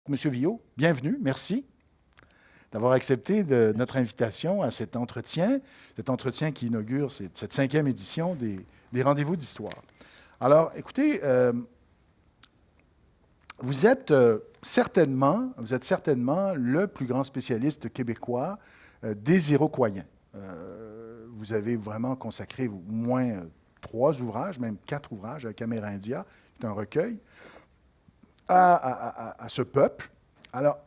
Monsieur Viault, bienvenue, merci d'avoir accepté notre invitation à cet entretien qui inaugure cette 5e édition des Rendez-vous d'Histoire. Alors, écoutez, vous êtes certainement le plus grand spécialiste québécois des Iroquois. Vous avez vraiment consacré au moins 3 ouvrages, même 4 ouvrages avec Amérindia, qui est un recueil, à ce peuple. Alors,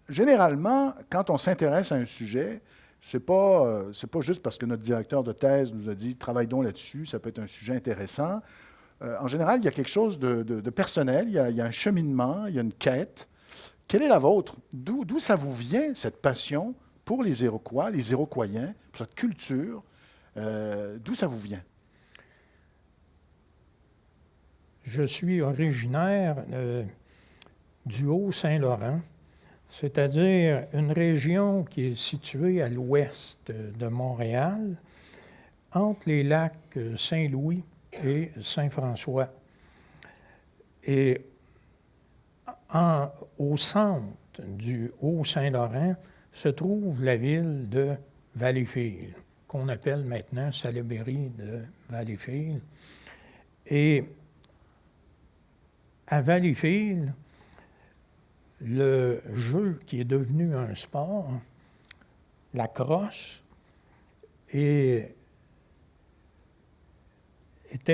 généralement, quand on s'intéresse à un sujet, c'est pas juste parce que notre directeur de thèse nous a dit « travaille donc là-dessus, ça peut être un sujet intéressant ». En général, il y a quelque chose de personnel, il y a un cheminement, il y a une quête. Quelle est la vôtre? D'où ça vous vient, cette passion pour les Iroquois, les Iroquoiens, pour cette culture? D'où ça vous vient? Je suis originaire du Haut-Saint-Laurent, c'est-à-dire une région qui est située à l'ouest de Montréal, entre les lacs Saint-Louis et Saint-François. Et au centre du Haut-Saint-Laurent se trouve la ville de Valleyfield, qu'on appelle maintenant Salaberry de Valleyfield. Et à Valleyfield, le jeu qui est devenu un sport, la crosse, était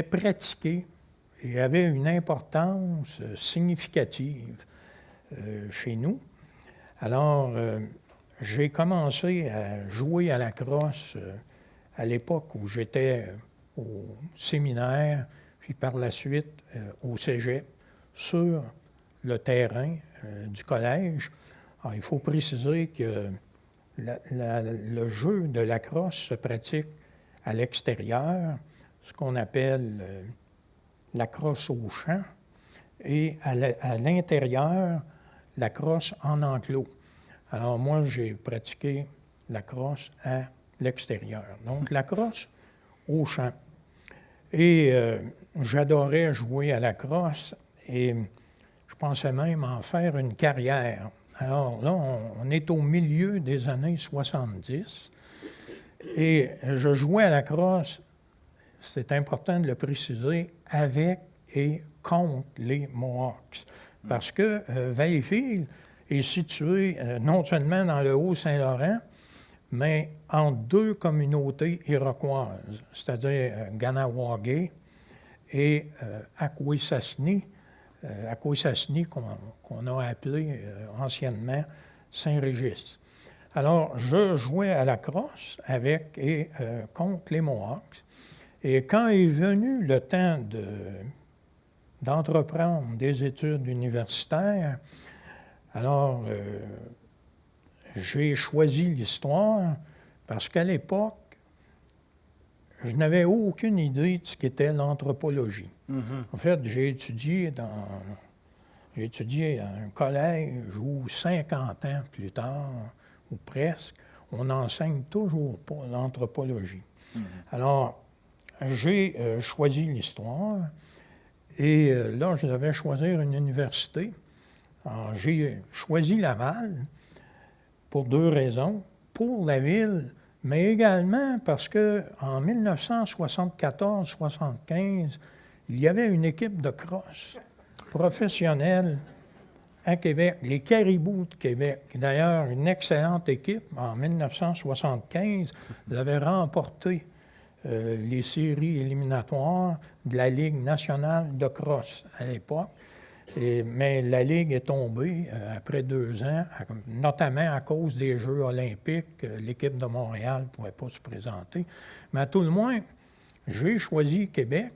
pratiqué et avait une importance significative chez nous. Alors, j'ai commencé à jouer à la crosse à l'époque où j'étais au séminaire, puis par la suite au cégep, sur le terrain du collège. Alors, il faut préciser que le jeu de la crosse se pratique à l'extérieur, ce qu'on appelle la crosse au champ, et à l'intérieur, la crosse en enclos. Alors moi, j'ai pratiqué la crosse à l'extérieur. Donc la crosse au champ. Et j'adorais jouer à la crosse et je pensais même en faire une carrière. Alors là, on est au milieu des années 70 et je jouais à la crosse, c'est important de le préciser, avec et contre les Mohawks. Parce que Valleyfield est situé non seulement dans le Haut-Saint-Laurent, mais entre 2 communautés iroquoises, c'est-à-dire Ganawagé et Akwesasne, qu'on a appelé anciennement Saint-Régis. Alors, je jouais à la crosse avec et contre les Mohawks. Et quand est venu le temps d'entreprendre des études universitaires, alors j'ai choisi l'histoire parce qu'à l'époque, je n'avais aucune idée de ce qu'était l'anthropologie. Mm-hmm. En fait, j'ai étudié à un collège où 50 ans plus tard, ou presque, on n'enseigne toujours pas l'anthropologie. Mm-hmm. Alors, j'ai choisi l'histoire et là, je devais choisir une université. Alors, j'ai choisi Laval pour 2 raisons. Pour la ville, mais également parce qu'en 1974-75, il y avait une équipe de crosse professionnelle à Québec, les Caribous de Québec. D'ailleurs, une excellente équipe. En 1975, ils avaient remporté les séries éliminatoires de la Ligue nationale de crosse à l'époque. Mais la Ligue est tombée après 2 ans, notamment à cause des Jeux olympiques. L'équipe de Montréal ne pouvait pas se présenter. Mais à tout le moins, j'ai choisi Québec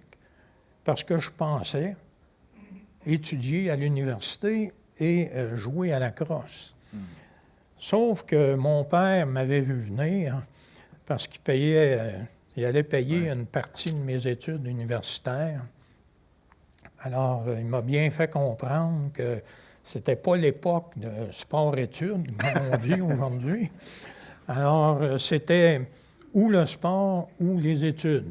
parce que je pensais étudier à l'université et jouer à la crosse. Sauf que mon père m'avait vu venir parce qu'il allait payer une partie de mes études universitaires. Alors, il m'a bien fait comprendre que c'était pas l'époque de sport-études, comme on dit aujourd'hui. Alors, c'était ou le sport ou les études.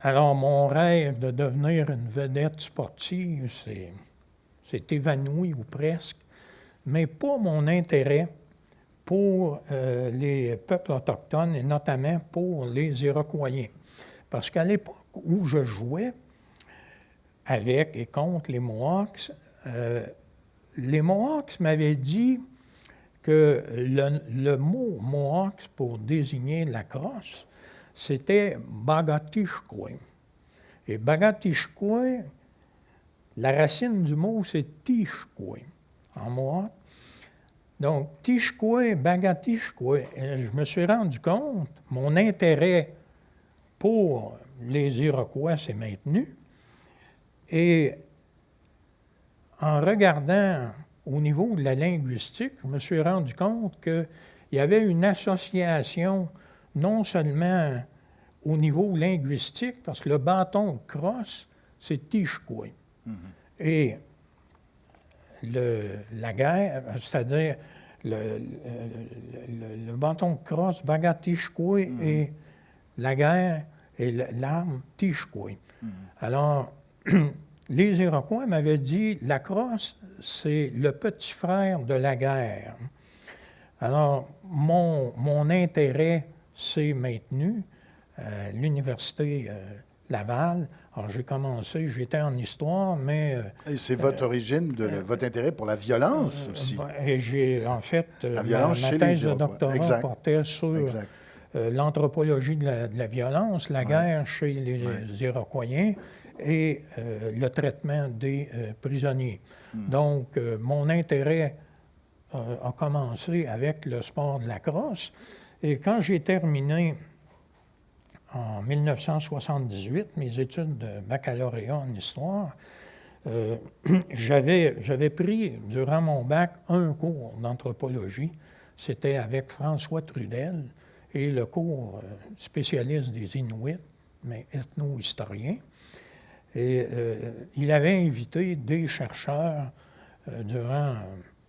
Alors, mon rêve de devenir une vedette sportive, s'est évanoui ou presque, mais pas mon intérêt pour les peuples autochtones et notamment pour les Iroquois. Parce qu'à l'époque où je jouais avec et contre les Mohawks m'avaient dit que le mot Mohawks pour désigner la crosse, c'était Bagatishkwe. Et Bagatishkwe, la racine du mot, c'est Tishkwe en Mohawk. Donc, Tishkwe, Bagatishkwe, je me suis rendu compte, mon intérêt pour les Iroquois s'est maintenu. Et en regardant au niveau de la linguistique, je me suis rendu compte qu'il y avait une association non seulement au niveau linguistique, parce que le bâton de crosse, c'est Tishkwe. Et la guerre, c'est-à-dire le bâton de crosse, Bagatishkwe, et la guerre et l'arme Tishkwe. Alors, les Iroquois m'avaient dit, la crosse, c'est le petit frère de la guerre. Alors, mon intérêt s'est maintenu à l'Université Laval. Alors, j'étais en histoire, mais... Et c'est votre origine, votre intérêt pour la violence aussi. Et j'ai, en fait, la violence ma chez thèse les de doctorat portait sur l'anthropologie de la violence, la guerre chez les Iroquois et le traitement des prisonniers. Donc, mon intérêt a commencé avec le sport de la crosse. Et quand j'ai terminé en 1978 mes études de baccalauréat en histoire, j'avais pris durant mon bac un cours d'anthropologie. C'était avec François Trudel et le cours spécialiste des Inuits, mais ethno-historien. Et il avait invité des chercheurs durant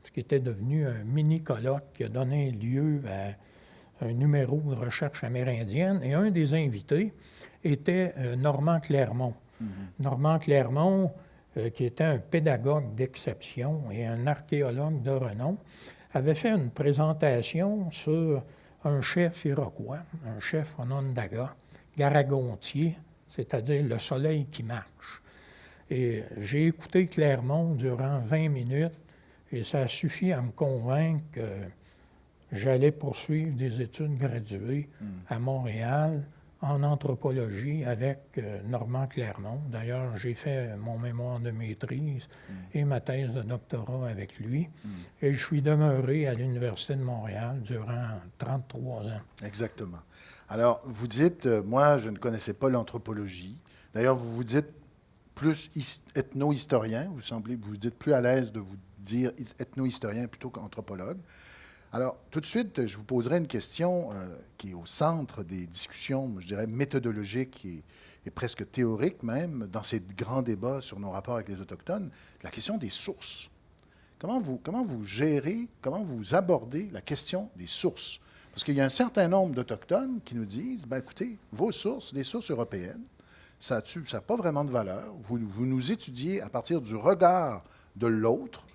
ce qui était devenu un mini-colloque qui a donné lieu à un numéro de recherche amérindienne. Et un des invités était Normand Clermont. Normand Clermont, qui était un pédagogue d'exception et un archéologue de renom, avait fait une présentation sur un chef iroquois, un chef Onondaga, Garagontier, c'est-à-dire le soleil qui marche. Et j'ai écouté Clermont durant 20 minutes et ça a suffi à me convaincre que j'allais poursuivre des études graduées à Montréal en anthropologie avec Normand Clermont. D'ailleurs, j'ai fait mon mémoire de maîtrise et ma thèse de doctorat avec lui. Et je suis demeuré à l'Université de Montréal durant 33 ans. Exactement. Alors, vous dites, moi, je ne connaissais pas l'anthropologie. D'ailleurs, vous vous dites plus ethno-historien. Vous vous dites plus à l'aise de vous dire ethno-historien plutôt qu'anthropologue. Alors, tout de suite, je vous poserai une question qui est au centre des discussions, je dirais, méthodologiques et presque théoriques même, dans ces grands débats sur nos rapports avec les Autochtones, la question des sources. Comment vous gérez, comment vous abordez la question des sources? Parce qu'il y a un certain nombre d'Autochtones qui nous disent, bien écoutez, vos sources, les sources européennes, ça n'a pas vraiment de valeur. Vous nous étudiez à partir du regard de l'autre.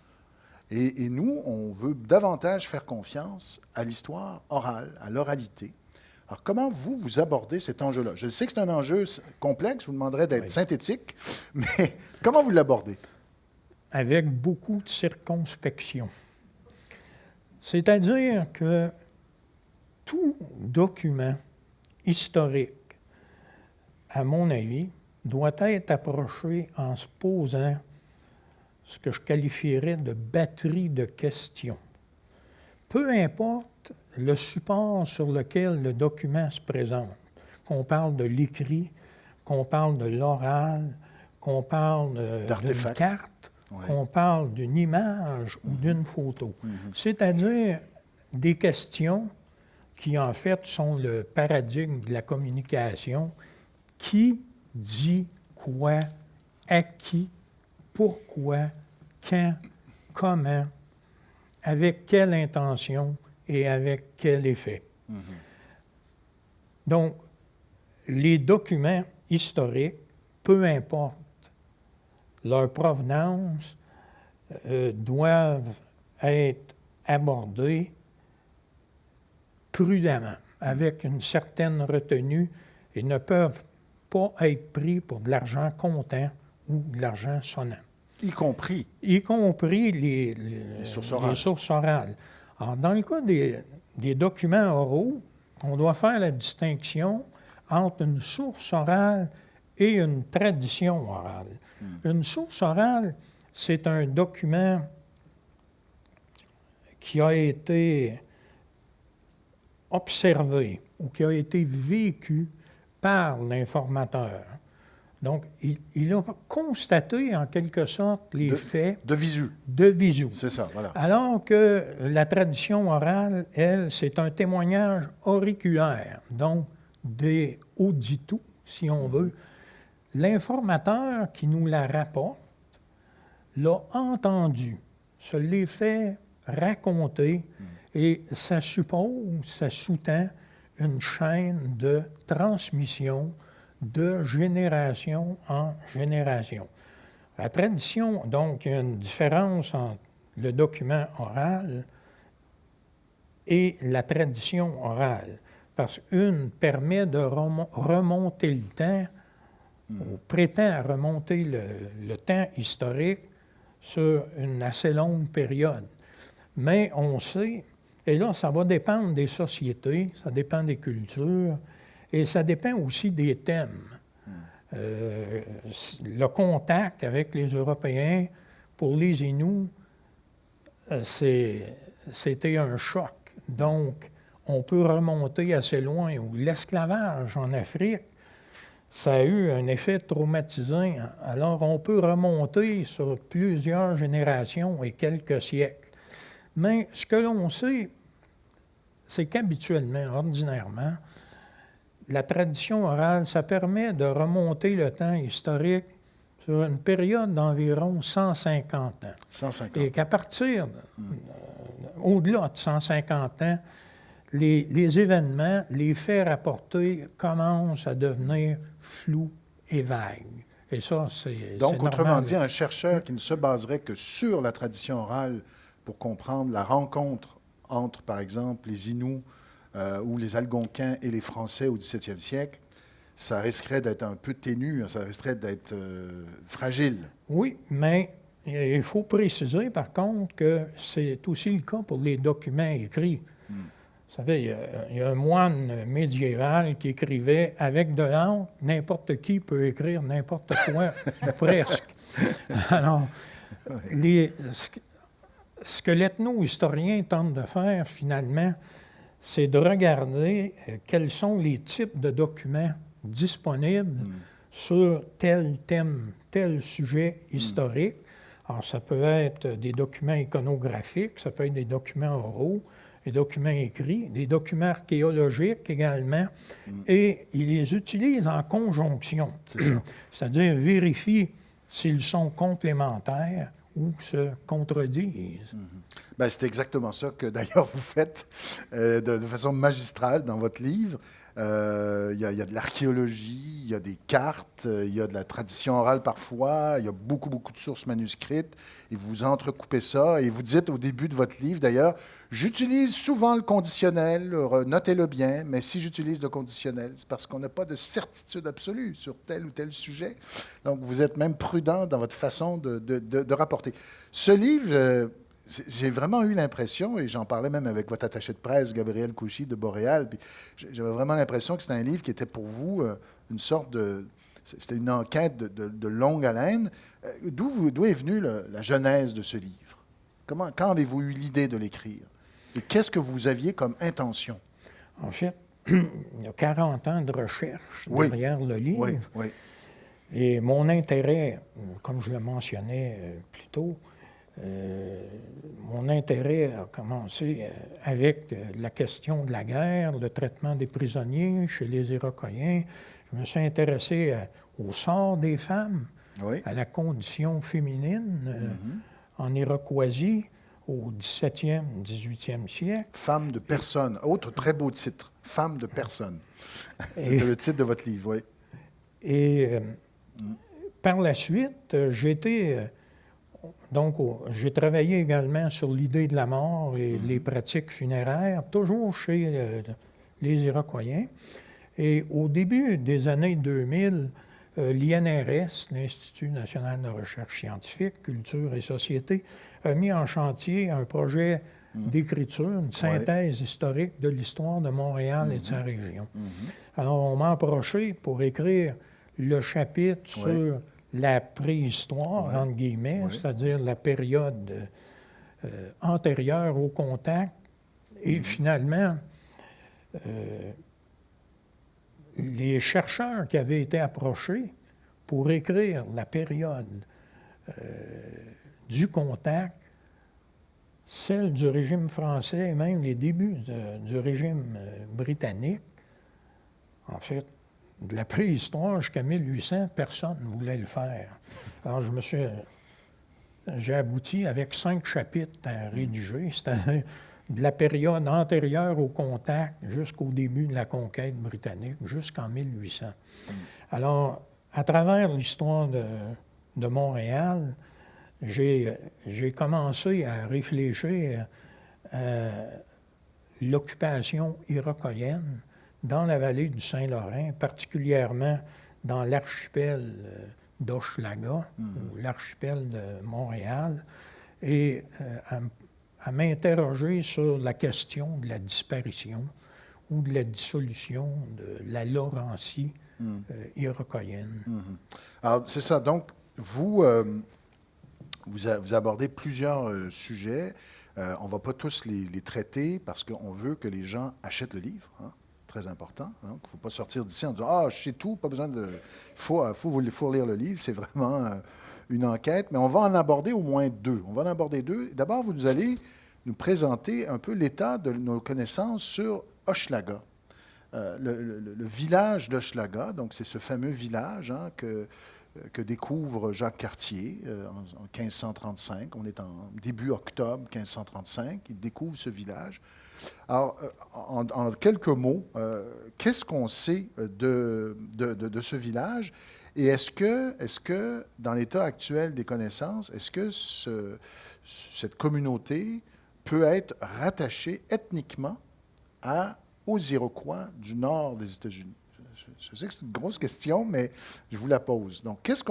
Et nous, on veut davantage faire confiance à l'histoire orale, à l'oralité. Alors, comment vous abordez cet enjeu-là? Je sais que c'est un enjeu complexe, je vous demanderai d'être synthétique, mais comment vous l'abordez? Avec beaucoup de circonspection. C'est-à-dire que tout document historique, à mon avis, doit être approché en se posant ce que je qualifierais de batterie de questions. Peu importe le support sur lequel le document se présente, qu'on parle de l'écrit, qu'on parle de l'oral, qu'on parle d'une carte, qu'on parle d'une image ou d'une photo. C'est-à-dire des questions qui, en fait, sont le paradigme de la communication. Qui dit quoi, à qui, pourquoi, quand, comment, avec quelle intention et avec quel effet. Donc, les documents historiques, peu importe leur provenance, doivent être abordés prudemment, avec une certaine retenue, et ne peuvent pas être pris pour de l'argent comptant ou de l'argent sonnant. Y compris Les sources orales. Les sources orales. Alors, dans le cas des documents oraux, on doit faire la distinction entre une source orale et une tradition orale. Une source orale, c'est un document qui a été observé ou qui a été vécu par l'informateur. Donc, il a constaté en quelque sorte les faits de visu. De visu. C'est ça, voilà. Alors que la tradition orale, elle, c'est un témoignage auriculaire, donc des auditus, si on veut. L'informateur qui nous la rapporte l'a entendu, se l'est fait raconter, et ça suppose, ça sous-tend une chaîne de transmission de génération en génération. La tradition, donc, il y a une différence entre le document oral et la tradition orale, parce qu'une permet de remonter le temps, ou prétend remonter le temps historique sur une assez longue période. Mais on sait, et là, ça va dépendre des sociétés, ça dépend des cultures, et ça dépend aussi des thèmes. Le contact avec les Européens, pour les Inuits, c'était un choc. Donc, on peut remonter assez loin. L'esclavage en Afrique, ça a eu un effet traumatisant. Alors, on peut remonter sur plusieurs générations et quelques siècles. Mais ce que l'on sait, c'est qu'habituellement, ordinairement, la tradition orale, ça permet de remonter le temps historique sur une période d'environ 150 ans. 150. Et qu'à partir, au-delà de 150 ans, les événements, les faits rapportés commencent à devenir flous et vagues. Et ça, c'est Donc, normal. autrement dit, un chercheur qui ne se baserait que sur la tradition orale pour comprendre la rencontre entre, par exemple, les Inuits ou les Algonquins et les Français au 17e siècle, ça risquerait d'être un peu ténu, ça risquerait d'être fragile. Oui, mais il faut préciser, par contre, que c'est aussi le cas pour les documents écrits. Vous savez, il y a un moine médiéval qui écrivait « Avec de l'encre, n'importe qui peut écrire n'importe quoi, ou presque. » Alors, ce que l'ethno-historien tente de faire, finalement, c'est de regarder quels sont les types de documents disponibles sur tel thème, tel sujet historique. Alors, ça peut être des documents iconographiques, ça peut être des documents oraux, des documents écrits, des documents archéologiques également, et il les utilise en conjonction. C'est ça. C'est-à-dire vérifie s'ils sont complémentaires ou se contredisent. Bien, c'est exactement ça que, d'ailleurs, vous faites de façon magistrale dans votre livre. Il y a de l'archéologie, il y a des cartes, il y a de la tradition orale parfois, il y a beaucoup, beaucoup de sources manuscrites, et vous entrecoupez ça, et vous dites au début de votre livre, d'ailleurs, j'utilise souvent le conditionnel, notez-le bien, mais si j'utilise le conditionnel, c'est parce qu'on n'a pas de certitude absolue sur tel ou tel sujet. Donc, vous êtes même prudent dans votre façon de rapporter. Ce livre... j'ai vraiment eu l'impression, et j'en parlais même avec votre attaché de presse, Gabriel Couchy de Boréal, puis j'avais vraiment l'impression que c'était un livre qui était pour vous une sorte de... C'était une enquête de longue haleine. D'où est venue la genèse de ce livre? Quand avez-vous eu l'idée de l'écrire? Et qu'est-ce que vous aviez comme intention? En fait, il y a 40 ans de recherche derrière le livre. Oui, oui. Et mon intérêt, comme je le mentionnais plus tôt, mon intérêt a commencé avec la question de la guerre, le traitement des prisonniers chez les Iroquois. Je me suis intéressé au sort des femmes, à la condition féminine en Iroquoisie au 17e, 18e siècle. Femme de personne. Autre très beau titre. Femme de personne. C'était le titre de votre livre, oui. Et par la suite, j'ai été... Donc, j'ai travaillé également sur l'idée de la mort et les pratiques funéraires, toujours chez les Iroquoiens. Et au début des années 2000, l'INRS, l'Institut national de recherche scientifique, culture et société, a mis en chantier un projet d'écriture, une synthèse historique de l'histoire de Montréal et de sa région. Alors, on m'a approché pour écrire le chapitre sur la préhistoire, entre guillemets, c'est-à-dire la période antérieure au contact. Et finalement, les chercheurs qui avaient été approchés pour écrire la période du contact, celle du régime français et même les débuts du régime britannique, en fait, de la préhistoire jusqu'à 1800, personne ne voulait le faire. Alors, j'ai abouti avec 5 chapitres à rédiger, c'est-à-dire de la période antérieure au contact jusqu'au début de la conquête britannique, jusqu'en 1800. Alors, à travers l'histoire de Montréal, j'ai commencé à réfléchir à l'occupation iroquoienne dans la vallée du Saint-Laurent, particulièrement dans l'archipel d'Hochelaga, ou l'archipel de Montréal, et à m'interroger sur la question de la disparition ou de la dissolution de la Laurentie iroquoienne. Alors, c'est ça. Donc, vous abordez plusieurs sujets. On ne va pas tous les traiter parce qu'on veut que les gens achètent le livre. Très important. Il ne faut pas sortir d'ici en disant « Ah, je sais tout, pas besoin de... » Il faut lire le livre. C'est vraiment une enquête. Mais on va en aborder au moins 2. On va en aborder 2. D'abord, vous allez nous présenter un peu l'état de nos connaissances sur Hochelaga. Le village d'Hochelaga, donc c'est ce fameux village que découvre Jacques Cartier en 1535. On est en début octobre 1535. Il découvre ce village. Alors, en quelques mots, qu'est-ce qu'on sait de ce village? Et est-ce que, dans l'état actuel des connaissances, est-ce que cette communauté peut être rattachée ethniquement aux Iroquois du nord des États-Unis? Je sais que c'est une grosse question, mais je vous la pose. Donc, qu'est-ce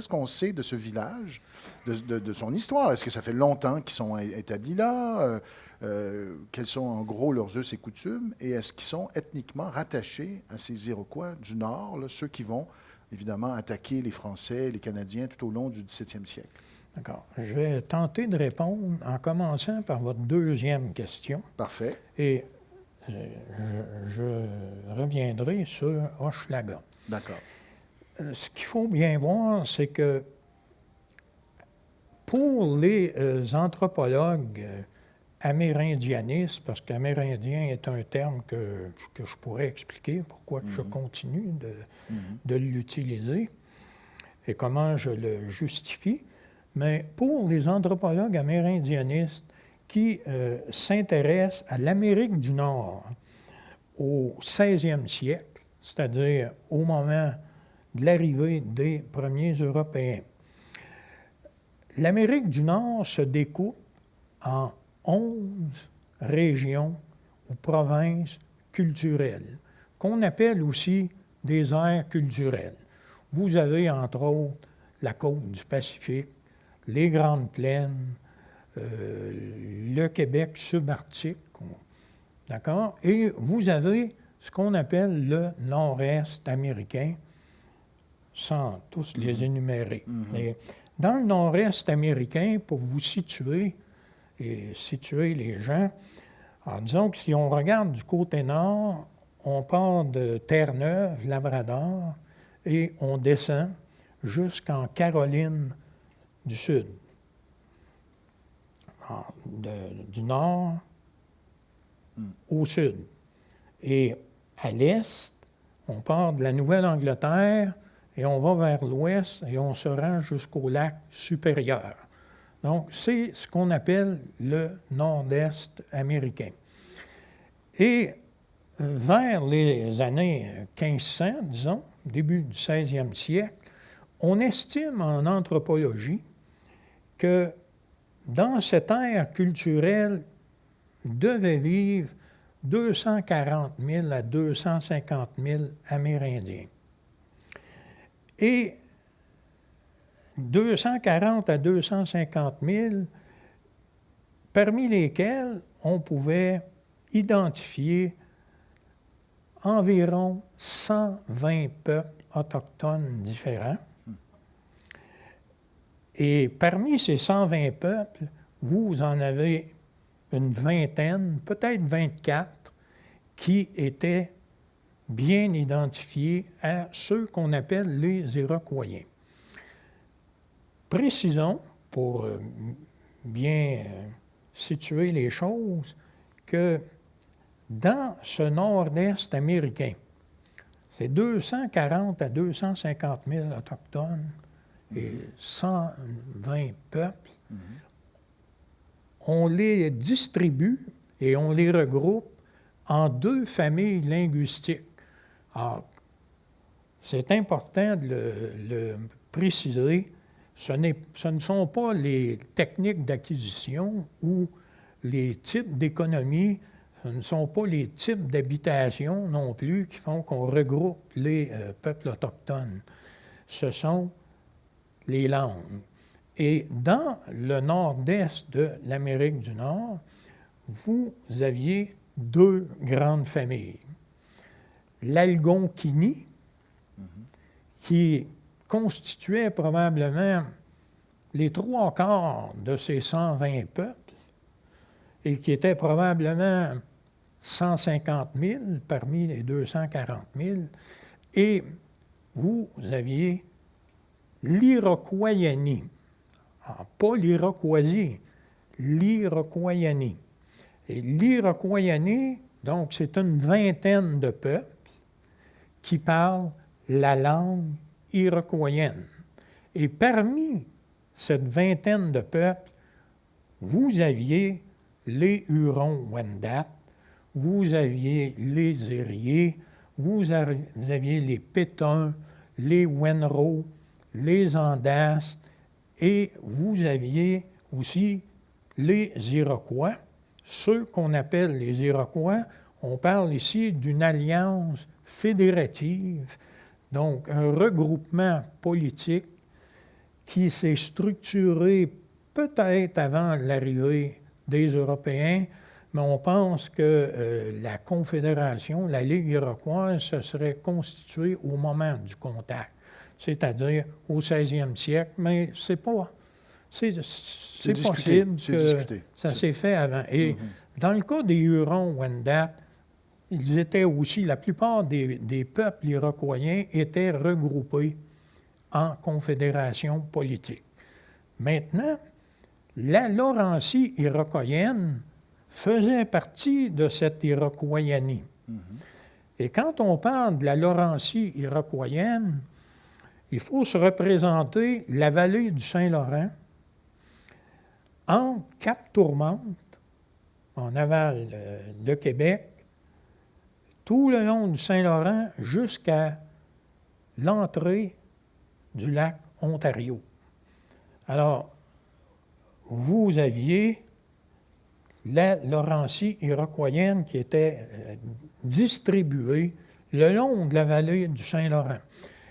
qu'on sait de ce village, de son histoire? Est-ce que ça fait longtemps qu'ils sont établis là? Quels sont en gros leurs us et coutumes? Et est-ce qu'ils sont ethniquement rattachés à ces Iroquois du Nord, là, ceux qui vont évidemment attaquer les Français, les Canadiens tout au long du 17e siècle? D'accord. Je vais tenter de répondre en commençant par votre deuxième question. Parfait. Et je reviendrai sur Hochelaga. D'accord. Ce qu'il faut bien voir, c'est que pour les anthropologues amérindianistes, parce qu'amérindien est un terme que je pourrais expliquer pourquoi je continue de l'utiliser et comment je le justifie, mais pour les anthropologues amérindianistes qui s'intéressent à l'Amérique du Nord au 16e siècle, c'est-à-dire au moment de l'arrivée des premiers Européens. L'Amérique du Nord se découpe en 11 régions ou provinces culturelles, qu'on appelle aussi des aires culturelles. Vous avez, entre autres, la côte du Pacifique, les Grandes Plaines, le Québec subarctique, d'accord? Et vous avez ce qu'on appelle le nord-est américain, sans tous les énumérer. Et dans le nord-est américain, pour vous situer et situer les gens, alors disons que si on regarde du côté nord, on part de Terre-Neuve, Labrador, et on descend jusqu'en Caroline du Sud. Du nord au sud. Et à l'est, on part de la Nouvelle-Angleterre et on va vers l'ouest et on se rend jusqu'au lac supérieur. Donc, c'est ce qu'on appelle le nord-est américain. Et vers les années 1500, disons, début du 16e siècle, on estime en anthropologie que dans cette ère culturelle, devaient vivre 240 000 à 250 000 Amérindiens. Et 240 à 250 000, parmi lesquels on pouvait identifier environ 120 peuples autochtones différents. Et parmi ces 120 peuples, vous en avez une vingtaine, peut-être 24, qui étaient bien identifiés à ceux qu'on appelle les Iroquois. Précisons, pour bien situer les choses, que dans ce nord-est américain, c'est 240 à 250 000 autochtones et 120 peuples. On les distribue et on les regroupe en 2 familles linguistiques. Alors, c'est important de le préciser. Ce ne sont pas les techniques d'acquisition ou les types d'économie, ce ne sont pas les types d'habitation non plus qui font qu'on regroupe les peuples autochtones. Ce sont les langues. Et dans le nord-est de l'Amérique du Nord, vous aviez 2 grandes familles. L'Algonquini, qui constituait probablement les 3/4 de ces 120 peuples et qui était probablement 150 000 parmi les 240 000. Et vous aviez l'Iroquoianie. Pas l'Iroquoisie, l'Iroquoianie. Et l'Iroquoianie, donc, c'est une vingtaine de peuples qui parlent la langue iroquoienne. Et parmi cette vingtaine de peuples, vous aviez les Hurons-Wendat, vous aviez les Ériés, vous aviez les Pétuns, les Wenros, les Andas, et vous aviez aussi les Iroquois. Ceux qu'on appelle les Iroquois, on parle ici d'une alliance fédérative, donc un regroupement politique qui s'est structuré peut-être avant l'arrivée des Européens, mais on pense que la Confédération, la Ligue iroquoise, se serait constituée au moment du contact, c'est-à-dire au 16e siècle, mais c'est possible que ça s'est fait avant. Et dans le cas des Hurons-Wendat, ils étaient aussi, la plupart des peuples iroquois étaient regroupés en confédération politique. Maintenant, la Laurentie iroquoienne faisait partie de cette Iroquoianie. Et quand on parle de la Laurentie iroquoienne, il faut se représenter la vallée du Saint-Laurent entre Cap-Tourmente, en aval de Québec, tout le long du Saint-Laurent jusqu'à l'entrée du lac Ontario. Alors, vous aviez la Laurentie iroquoienne qui était distribuée le long de la vallée du Saint-Laurent.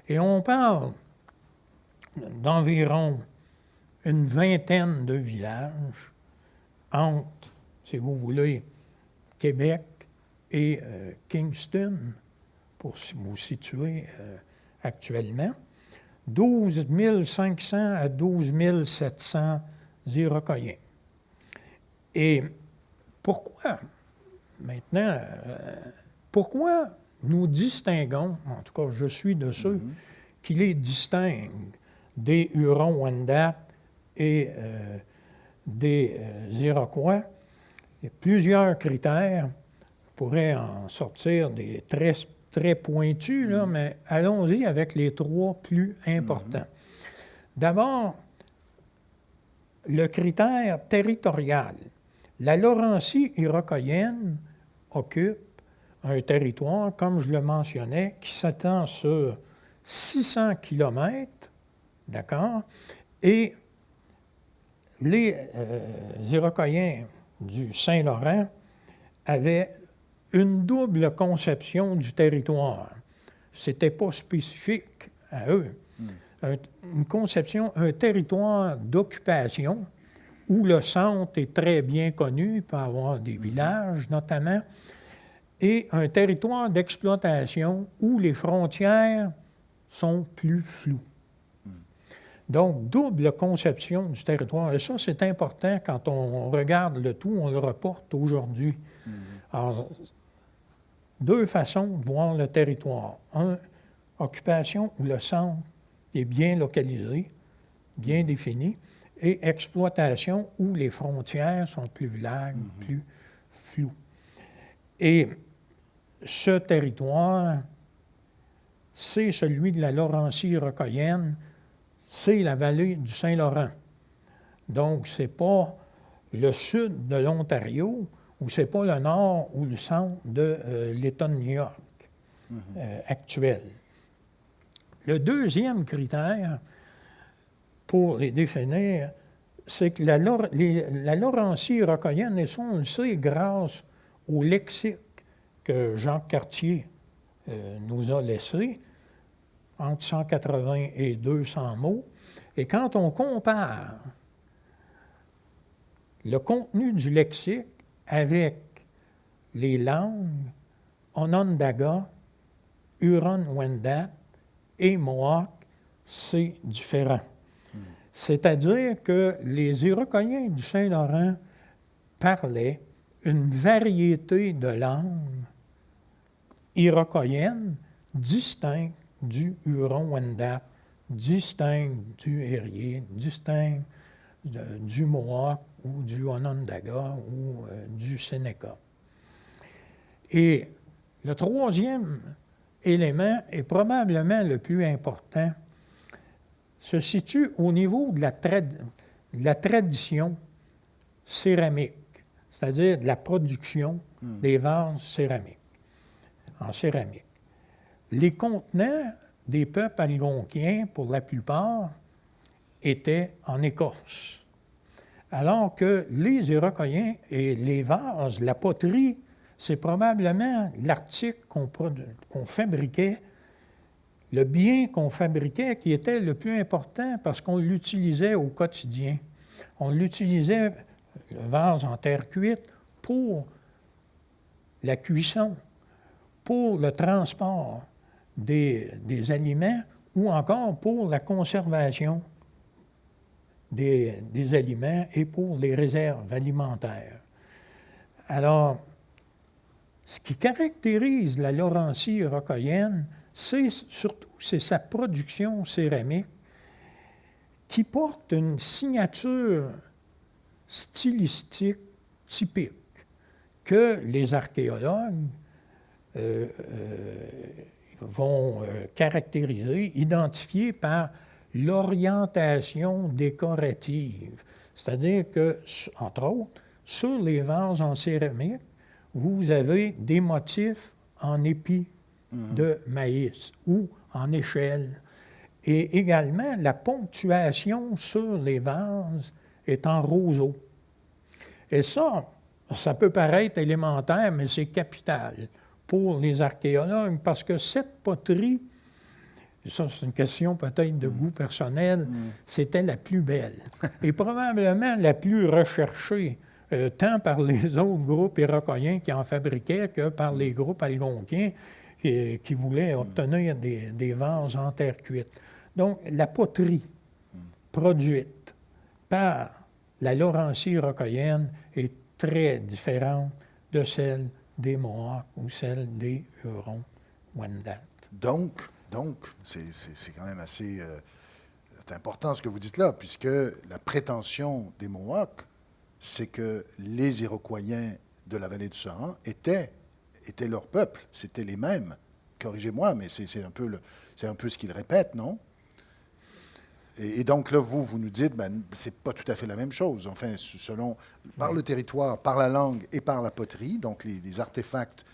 Et on parle d'environ une vingtaine de villages entre, si vous voulez, Québec et Kingston, pour vous situer actuellement. 12 500 à 12 700 Iroquois. Et pourquoi, maintenant, pourquoi nous distinguons, en tout cas je suis de ceux qui les distinguent des Hurons-Wendat et des Iroquois? Il y a plusieurs critères. On pourrait en sortir des très pointus, là, mais allons-y avec les 3 plus importants. D'abord, le critère territorial. La Laurentie iroquoienne occupe un territoire, comme je le mentionnais, qui s'étend sur 600 km, d'accord? Et les Iroquoiens du Saint-Laurent avaient une double conception du territoire. Ce n'était pas spécifique à eux. Une conception, un territoire d'occupation où le centre est très bien connu, il peut y avoir des villages notamment, et un territoire d'exploitation où les frontières sont plus floues. Donc, double conception du territoire. Et ça, c'est important quand on regarde le tout, on le reporte aujourd'hui. Alors, deux façons de voir le territoire. Un, occupation où le centre est bien localisé, bien défini, et exploitation où les frontières sont plus vagues, plus floues. Et ce territoire, c'est celui de la Laurentie iroquoienne, c'est la vallée du Saint-Laurent. Donc, ce n'est pas le sud de l'Ontario ou ce n'est pas le nord ou le centre de l'État de New York actuel. Le deuxième critère pour les définir, c'est que la Laurentie iroquoienne, et ça, on le sait grâce au lexique que Jacques Cartier nous a laissé, entre 180 et 200 mots. Et quand on compare le contenu du lexique avec les langues Onondaga, Huron-Wendat et Mohawk, c'est différent. C'est-à-dire que les Iroquoiens du Saint-Laurent parlaient une variété de langues iroquoiennes distinctes du Huron-Wendat, distinctes du Erie, distinctes du Mohawk ou du Onondaga ou du Sénéca. Et le troisième élément, est probablement le plus important, se situe au niveau de la tradition céramique, c'est-à-dire de la production des vases céramiques, en céramique. Les contenants des peuples algonquiens, pour la plupart, étaient en écorce. Alors que les Iroquoiens et les vases, la poterie, c'est probablement l'article qu'on fabriquait, le bien qu'on fabriquait qui était le plus important parce qu'on l'utilisait au quotidien. On l'utilisait, le vase en terre cuite, pour la cuisson, pour le transport des aliments ou encore pour la conservation des aliments et pour les réserves alimentaires. Alors, ce qui caractérise la Laurentie iroquoienne, c'est sa production céramique qui porte une signature stylistique typique que les archéologues vont caractériser, identifier par l'orientation décorative. C'est-à-dire que, entre autres, sur les vases en céramique, vous avez des motifs en épis de maïs ou en échelle. Et également, la ponctuation sur les vases est en roseau. Et ça peut paraître élémentaire, mais c'est capital pour les archéologues parce que cette poterie, ça c'est une question peut-être de goût personnel, c'était la plus belle et probablement la plus recherchée, tant par les autres groupes iroquoiens qui en fabriquaient que par les groupes algonquiens qui voulaient obtenir des vases en terre cuite. Donc, la poterie produite par la Laurentie iroquoienne est très différente de celle des Mohawks ou celle des Hurons-Wendat. Donc, c'est quand même assez important ce que vous dites là, puisque la prétention des Mohawks, c'est que les Iroquoiens de la vallée du Saran étaient leur peuple, c'était les mêmes. Corrigez-moi, mais c'est un peu ce qu'ils répètent, non? Et donc là, vous nous dites, c'est pas tout à fait la même chose. Enfin, par le territoire, par la langue et par la poterie, donc les artefacts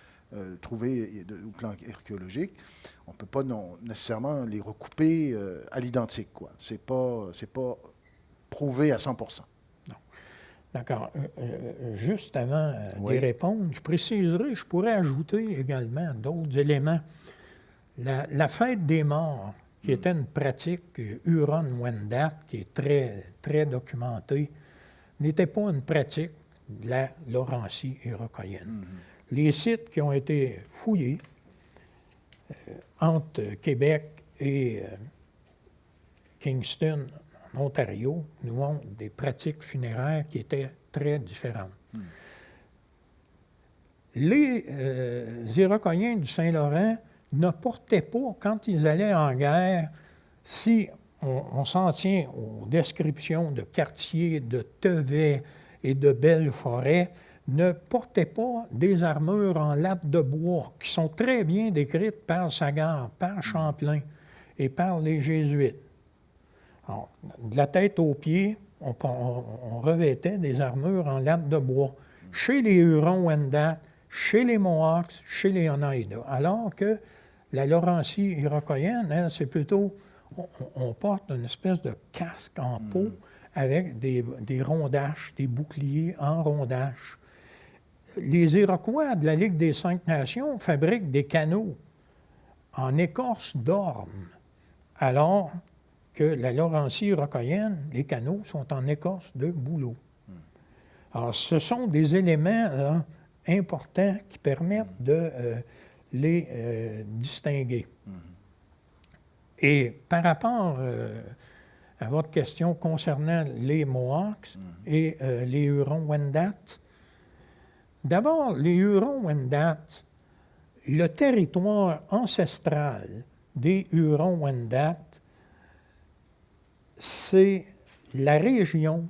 trouvés au plan archéologique, on ne peut pas nécessairement les recouper à l'identique, quoi. C'est pas prouvé à 100%. D'accord. Juste avant Oui. d'y répondre, je préciserai, je pourrais ajouter également d'autres éléments. La fête des morts, qui était une pratique Huron-Wendat, qui est très, très documentée, n'était pas une pratique de la Laurentie iroquoienne. Les sites qui ont été fouillés entre Québec et Kingston, en Ontario, nous montrent des pratiques funéraires qui étaient très différentes. Les Iroquoiens du Saint-Laurent ne portaient pas, quand ils allaient en guerre, si on s'en tient aux descriptions de quartiers, de tevets et de belles forêts, ne portaient pas des armures en latte de bois, qui sont très bien décrites par Sagard, par Champlain et par les Jésuites. Alors, de la tête aux pieds, on revêtait des armures en latte de bois. Chez les Hurons-Wendat, chez les Mohawks, chez les Oneida. Alors que la Laurentie iroquoienne, elle, c'est plutôt, on porte une espèce de casque en peau avec des rondaches, des boucliers en rondaches. Les Iroquois de la Ligue des Cinq Nations fabriquent des canots en écorce d'orme, alors que la Laurentie iroquoienne, les canots sont en écorce de bouleau. Alors, ce sont des éléments là, importants qui permettent de les distinguer. Et par rapport à votre question concernant les Mohawks et les Hurons-Wendat, d'abord, les Hurons-Wendat, le territoire ancestral des Hurons-Wendat, c'est la région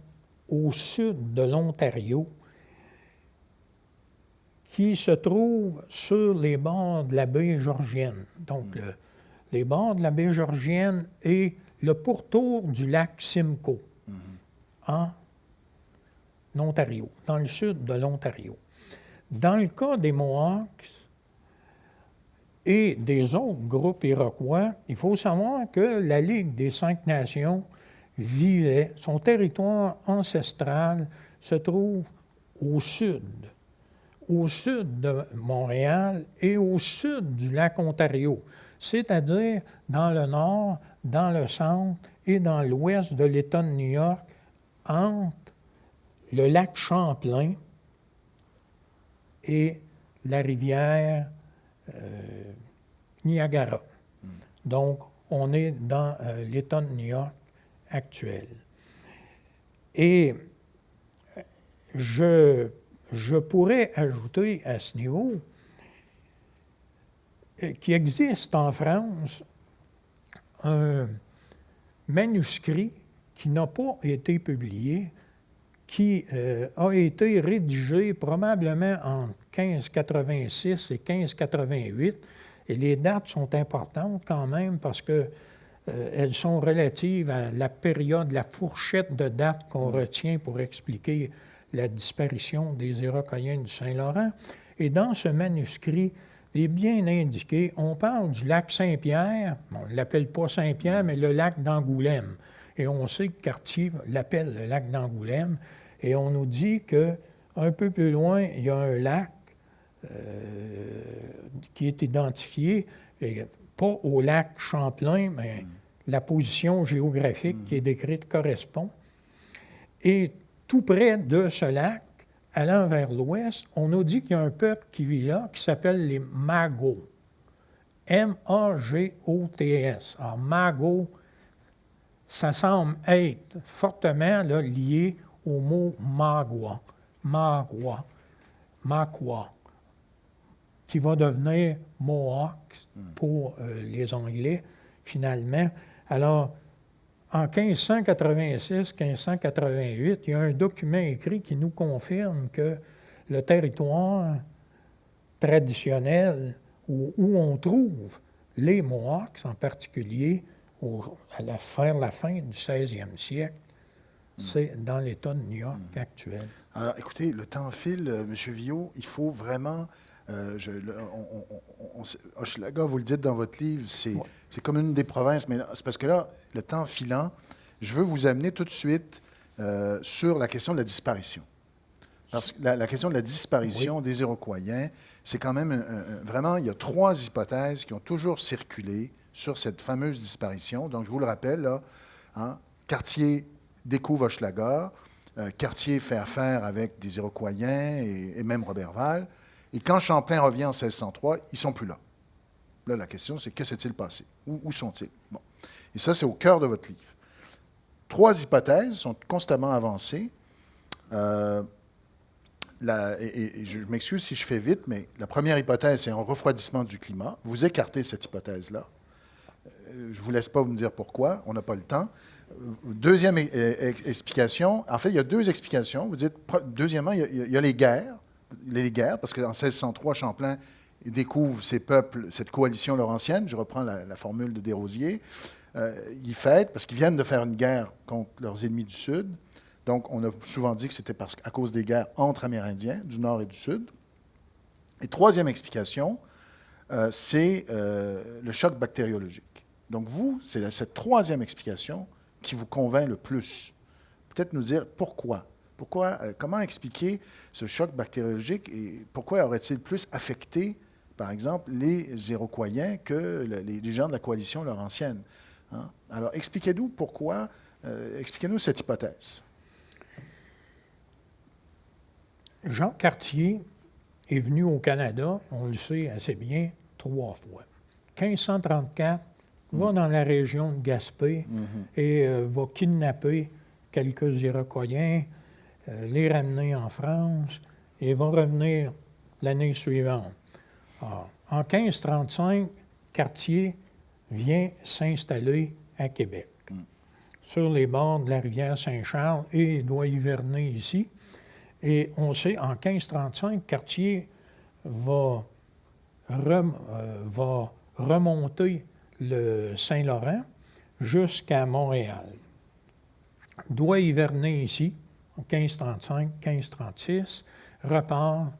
au sud de l'Ontario qui se trouve sur les bords de la baie Georgienne. Donc, les bords de la baie Georgienne et le pourtour du lac Simcoe, en Ontario, dans le sud de l'Ontario. Dans le cas des Mohawks et des autres groupes iroquois, il faut savoir que la Ligue des Cinq Nations vivait, son territoire ancestral se trouve au sud de Montréal et au sud du lac Ontario, c'est-à-dire dans le nord, dans le centre et dans l'ouest de l'État de New York, entre le lac Champlain et la rivière Niagara. Donc, on est dans l'État de New York actuel. Et je pourrais ajouter à ce niveau qu'il existe en France un manuscrit qui n'a pas été publié, qui a été rédigé probablement entre 1586 et 1588, et les dates sont importantes quand même parce que elles sont relatives à la période, la fourchette de dates qu'on retient pour expliquer la disparition des Iroquoiens du Saint-Laurent. Et dans ce manuscrit, il est bien indiqué, on parle du lac Saint-Pierre, on ne l'appelle pas Saint-Pierre, mais le lac d'Angoulême. Et on sait que Cartier l'appelle le lac d'Angoulême. Et on nous dit qu'un peu plus loin, il y a un lac qui est identifié, et pas au lac Champlain, mais la position géographique qui est décrite correspond. Et tout près de ce lac, allant vers l'ouest, on nous dit qu'il y a un peuple qui vit là, qui s'appelle les Magots. M-A-G-O-T-S. Alors, Magots, ça semble être fortement là, lié au mot Magua, Makwa, qui va devenir Mohawks pour les Anglais, finalement. Alors, en 1586-1588, il y a un document écrit qui nous confirme que le territoire traditionnel où on trouve les Mohawks en particulier, vers la fin du 16e siècle, c'est dans l'État de New York actuel. Alors, écoutez, le temps file, M. Viault. Il faut vraiment... Hochelaga, vous le dites dans votre livre, c'est comme une des provinces, mais c'est parce que là, le temps filant, je veux vous amener tout de suite sur la question de la disparition. Parce que la question de la disparition des Iroquois, c'est quand même vraiment, il y a 3 hypothèses qui ont toujours circulé sur cette fameuse disparition. Donc, je vous le rappelle, là, Cartier découvre Hochelaga, Cartier fait affaire avec des Iroquois et même Roberval. Et quand Champlain revient en 1603, ils ne sont plus là. Là, la question, c'est que s'est-il passé? Où sont-ils? Bon. Et ça, c'est au cœur de votre livre. 3 hypothèses sont constamment avancées. Et je m'excuse si je fais vite, mais la première hypothèse, c'est un refroidissement du climat. Vous écartez cette hypothèse-là. Je ne vous laisse pas vous me dire pourquoi, on n'a pas le temps. Deuxième explication, en fait, il y a 2 explications. Vous dites, deuxièmement, il y a les guerres, parce qu'en 1603, Champlain découvre ces peuples, cette coalition laurentienne, je reprends la formule de Desrosiers, ils fêtent parce qu'ils viennent de faire une guerre contre leurs ennemis du Sud. Donc, on a souvent dit que c'était à cause des guerres entre Amérindiens, du Nord et du Sud. Et troisième explication, c'est le choc bactériologique. Donc, vous, c'est cette troisième explication qui vous convainc le plus. Peut-être nous dire pourquoi. Comment expliquer ce choc bactériologique et pourquoi aurait-il plus affecté, par exemple, les Iroquois que les gens de la coalition laurentienne? Alors, expliquez-nous pourquoi, expliquez-nous cette hypothèse. Jean Cartier est venu au Canada, on le sait assez bien, 3 fois. 1534, va dans la région de Gaspé et va kidnapper quelques Iroquois, les ramener en France et va revenir l'année suivante. Alors, en 1535, Cartier vient s'installer à Québec, sur les bords de la rivière Saint-Charles, et doit hiverner ici. Et on sait, en 1535, Cartier va remonter le Saint-Laurent jusqu'à Montréal. Doit hiverner ici, en 1535, 1536, repart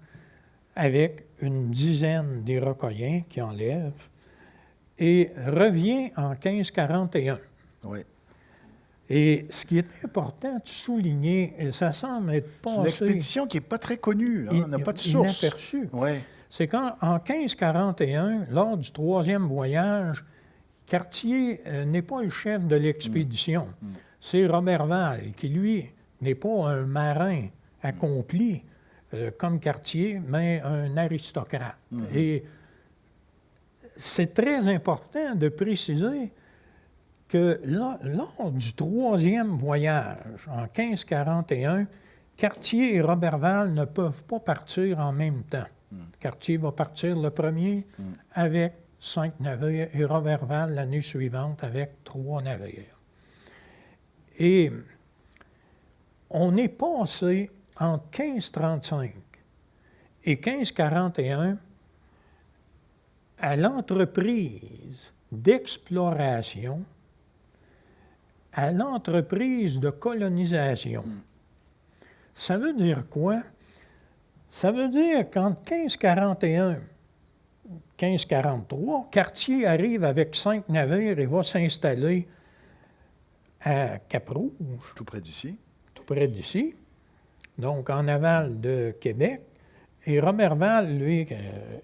avec une dizaine d'Iroquois qui enlèvent et revient en 1541. Oui. Et ce qui est important de souligner, et ça semble être passé... C'est une expédition qui n'est pas très connue, on n'a pas de source. Inaperçue. Oui. C'est qu'en 1541, lors du 3e voyage, Cartier n'est pas le chef de l'expédition. C'est Roberval, qui, lui, n'est pas un marin accompli comme Cartier, mais un aristocrate. Et c'est très important de préciser que lors du 3e voyage, en 1541, Cartier et Roberval ne peuvent pas partir en même temps. Cartier va partir le premier avec 5 navires et Roberval l'année suivante avec 3 navires. Et on est passé entre 1535 et 1541 à l'entreprise d'exploration, à l'entreprise de colonisation. Ça veut dire quoi? Ça veut dire qu'entre 1541 et 1543, Cartier arrive avec 5 navires et va s'installer à Cap-Rouge. Tout près d'ici. Tout près d'ici, donc en aval de Québec. Et Roberval, lui,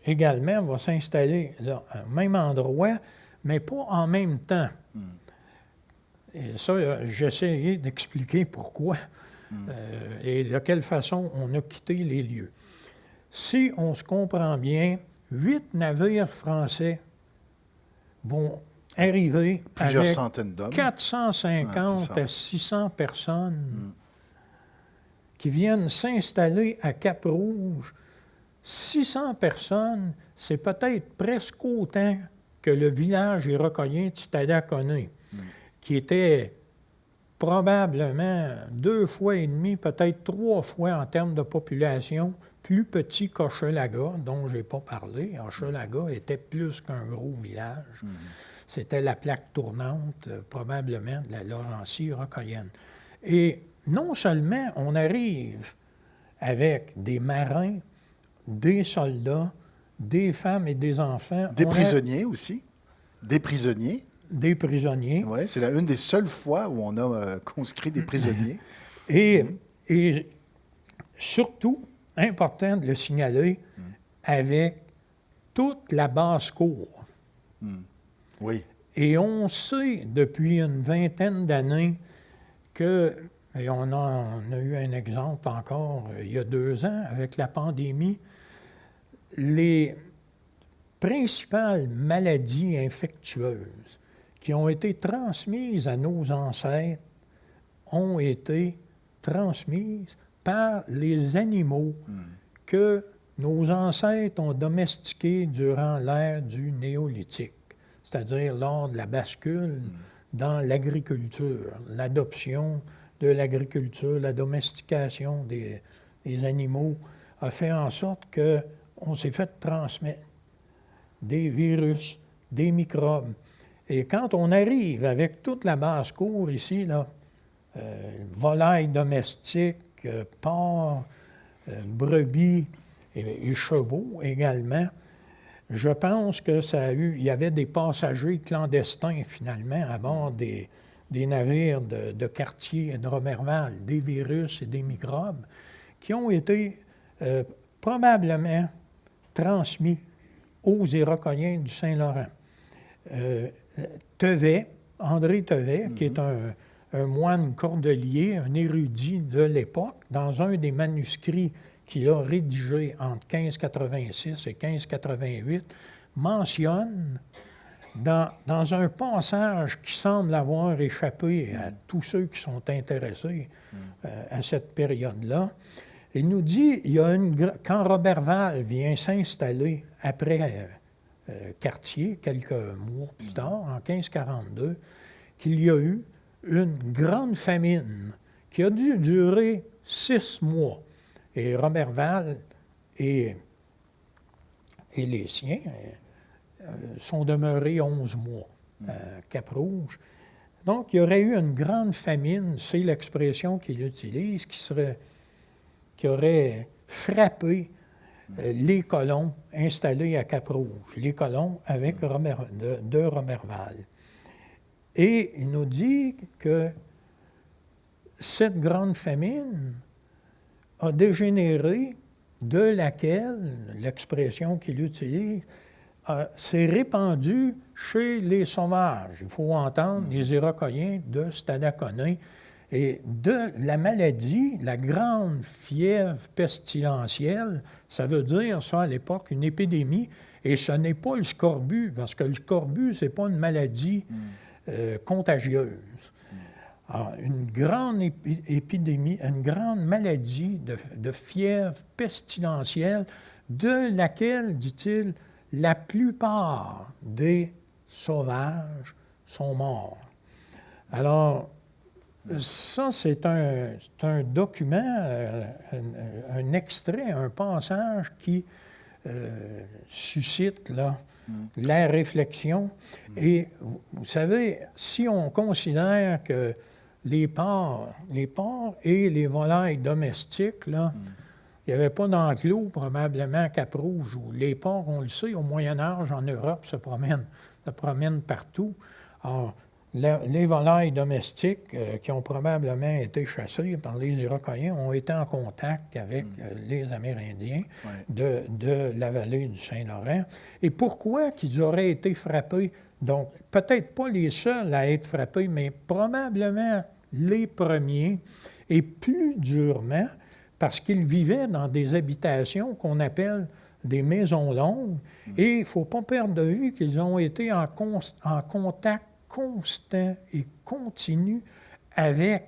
également, va s'installer là, au même endroit, mais pas en même temps. Et ça, j'ai essayé d'expliquer pourquoi et de quelle façon on a quitté les lieux. Si on se comprend bien, 8 navires français vont arriver plusieurs avec centaines d'hommes. 450 à 600 personnes qui viennent s'installer à Cap-Rouge. 600 personnes, c'est peut-être presque autant que le village iroquois de Stadaconé, qui était probablement 2 fois et demi, peut-être 3 fois en termes de population, plus petit qu'Hochelaga, dont je n'ai pas parlé. Hochelaga était plus qu'un gros village. C'était la plaque tournante, probablement, de la Laurentie iroquoienne. Et non seulement on arrive avec des marins, des soldats, des femmes et des enfants. Des prisonniers aussi. Des prisonniers. Des prisonniers. Oui, c'est une des seules fois où on a conscrit des prisonniers. Et surtout, important de le signaler, avec toute la basse-cour. Oui. Et on sait depuis une vingtaine d'années que, et on a eu un exemple encore il y a 2 ans avec la pandémie, les principales maladies infectieuses qui ont été transmises à nos ancêtres ont été transmises par les animaux que nos ancêtres ont domestiqués durant l'ère du néolithique, c'est-à-dire lors de la bascule dans l'agriculture, l'adoption de l'agriculture, la domestication des animaux a fait en sorte qu'on s'est fait transmettre des virus, des microbes. Et quand on arrive avec toute la basse-cour ici, là, volailles domestiques, porcs, brebis et chevaux également, je pense que il y avait des passagers clandestins finalement à bord des navires de Cartier et de Roberval, des virus et des microbes qui ont été probablement transmis aux Iroquoiens du Saint-Laurent. Tevet, André Tevet, qui est un moine cordelier, un érudit de l'époque, dans un des manuscrits qu'il a rédigé entre 1586 et 1588, mentionne dans un passage qui semble avoir échappé à tous ceux qui sont intéressés à cette période-là, il nous dit, quand Roberval vient s'installer après Cartier, quelques mois plus tard, en 1542, qu'il y a eu une grande famine qui a dû durer 6 mois. Et Roberval et les siens sont demeurés 11 mois à Cap-Rouge. Donc, il y aurait eu une grande famine, c'est l'expression qu'il utilise, qui aurait frappé les colons installés à Cap-Rouge, les colons de Roberval. Et il nous dit que cette grande famine a dégénéré, de laquelle, l'expression qu'il utilise, s'est répandue chez les sauvages. Il faut entendre les Iroquoiens de Stadacona. Et de la maladie, la grande fièvre pestilentielle, ça veut dire, ça, à l'époque, une épidémie, et ce n'est pas le scorbut, parce que le scorbut, ce n'est pas une maladie contagieuse. Alors, une grande épidémie, une grande maladie de fièvre pestilentielle, de laquelle, dit-il, la plupart des sauvages sont morts. Alors, ça, c'est un document, un extrait, un passage qui suscite là, la réflexion. Et vous savez, si on considère que les porcs et les volailles domestiques, là, il n'y avait pas d'enclos probablement à Cap-Rouge, où les porcs, on le sait, au Moyen Âge, en Europe, se promènent partout. Alors, les volailles domestiques qui ont probablement été chassées par les Iroquoiens ont été en contact avec les Amérindiens de la vallée du Saint-Laurent. Et pourquoi qu'ils auraient été frappés? Donc, peut-être pas les seuls à être frappés, mais probablement les premiers, et plus durement, parce qu'ils vivaient dans des habitations qu'on appelle des maisons longues, et il ne faut pas perdre de vue qu'ils ont été en contact constant et continu avec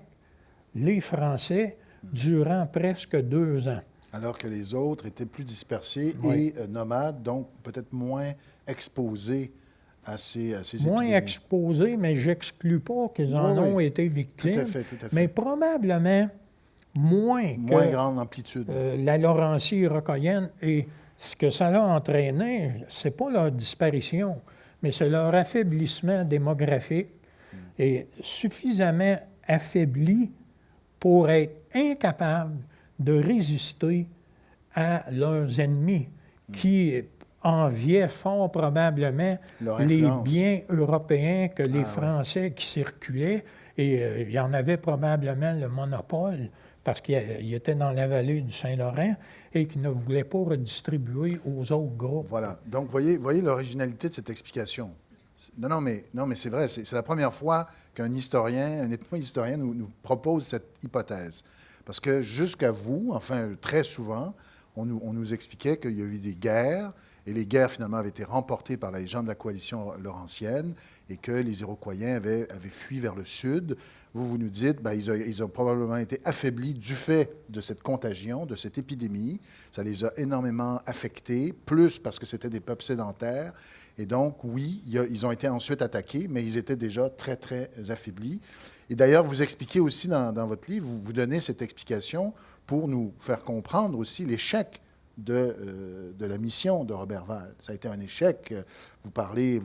les Français durant presque 2 ans. Alors que les autres étaient plus dispersés et nomades, donc peut-être moins exposés à ces épidémies. Moins exposés, mais je n'exclus pas qu'ils en ont été victimes. Tout à fait. Mais probablement moins que grande amplitude. La Laurentie iroquoienne. Et ce que ça a entraîné, ce n'est pas leur disparition, mais c'est leur affaiblissement démographique et suffisamment affaibli pour être incapable de résister à leurs ennemis qui enviaient fort probablement les biens européens que les Français qui circulaient, et il y en avait probablement le monopole parce qu'il était dans la vallée du Saint-Laurent et qu'il ne voulait pas redistribuer aux autres groupes. Voilà. Donc, voyez l'originalité de cette explication. Non, mais c'est vrai, c'est la première fois qu'un historien, un ethno-historien nous propose cette hypothèse. Parce que jusqu'à vous, enfin, très souvent, on nous expliquait qu'il y a eu des guerres, et les guerres, finalement, avaient été remportées par les gens de la coalition laurentienne, et que les Iroquois avaient fui vers le sud. Vous nous dites, ils ont probablement été affaiblis du fait de cette contagion, de cette épidémie. Ça les a énormément affectés, plus parce que c'était des peuples sédentaires. Et donc, oui, ils ont été ensuite attaqués, mais ils étaient déjà très, très affaiblis. Et d'ailleurs, vous expliquez aussi dans votre livre, vous donnez cette explication pour nous faire comprendre aussi l'échec de la mission de Roberval. Ça a été un échec. Vous parlez...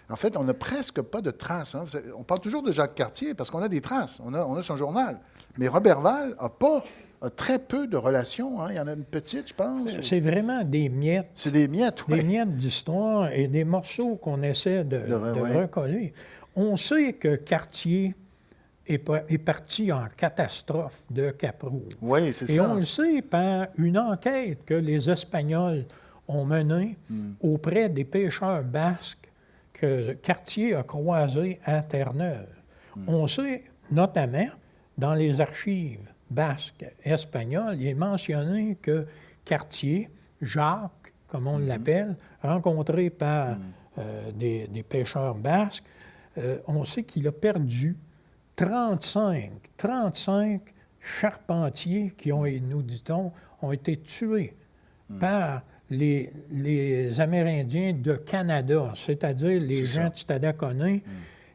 En fait, on n'a presque pas de traces. Hein. On parle toujours de Jacques Cartier parce qu'on a des traces. On a son journal. Mais Roberval a très peu de relations. Hein. Il y en a une petite, je pense. C'est vraiment des miettes. C'est des miettes, oui. Des miettes d'histoire et des morceaux qu'on essaie de recoller. On sait que Cartier est parti en catastrophe de Cap-Rouge. Oui, c'est ça. Et on le sait par une enquête que les Espagnols ont menée auprès des pêcheurs basques que Cartier a croisés à Terre-Neuve. On sait notamment, dans les archives basques espagnoles, il est mentionné que Cartier, Jacques, comme on l'appelle, rencontré par des pêcheurs basques, on sait qu'il a perdu 35 charpentiers qui ont, nous dit-on, ont été tués par les Amérindiens de Canada, c'est-à-dire les gens de Stadacona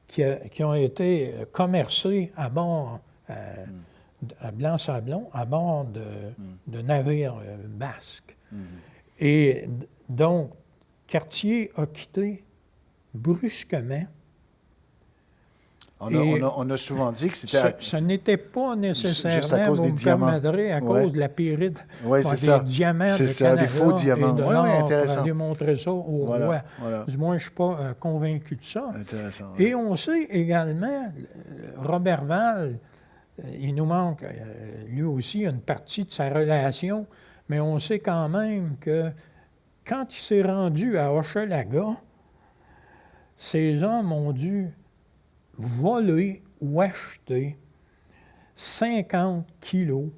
qui ont été commercés à bord, à Blanc-Sablon, à bord de navires basques. Et donc, Cartier a quitté brusquement. On a souvent dit que c'était... Ça n'était pas nécessairement, juste à cause des diamants. À cause de la pyrite. Oui, c'est ça. Des diamants c'est de ça, Canada des faux diamants. Et de Oui, intéressant. pour démontrer ça au roi. Voilà. Du moins, je ne suis pas convaincu de ça. Intéressant. Et on sait également, Roberval, il nous manque, lui aussi, une partie de sa relation, mais on sait quand même que quand il s'est rendu à Hochelaga, ces hommes ont dû voler ou acheter 50 kilos,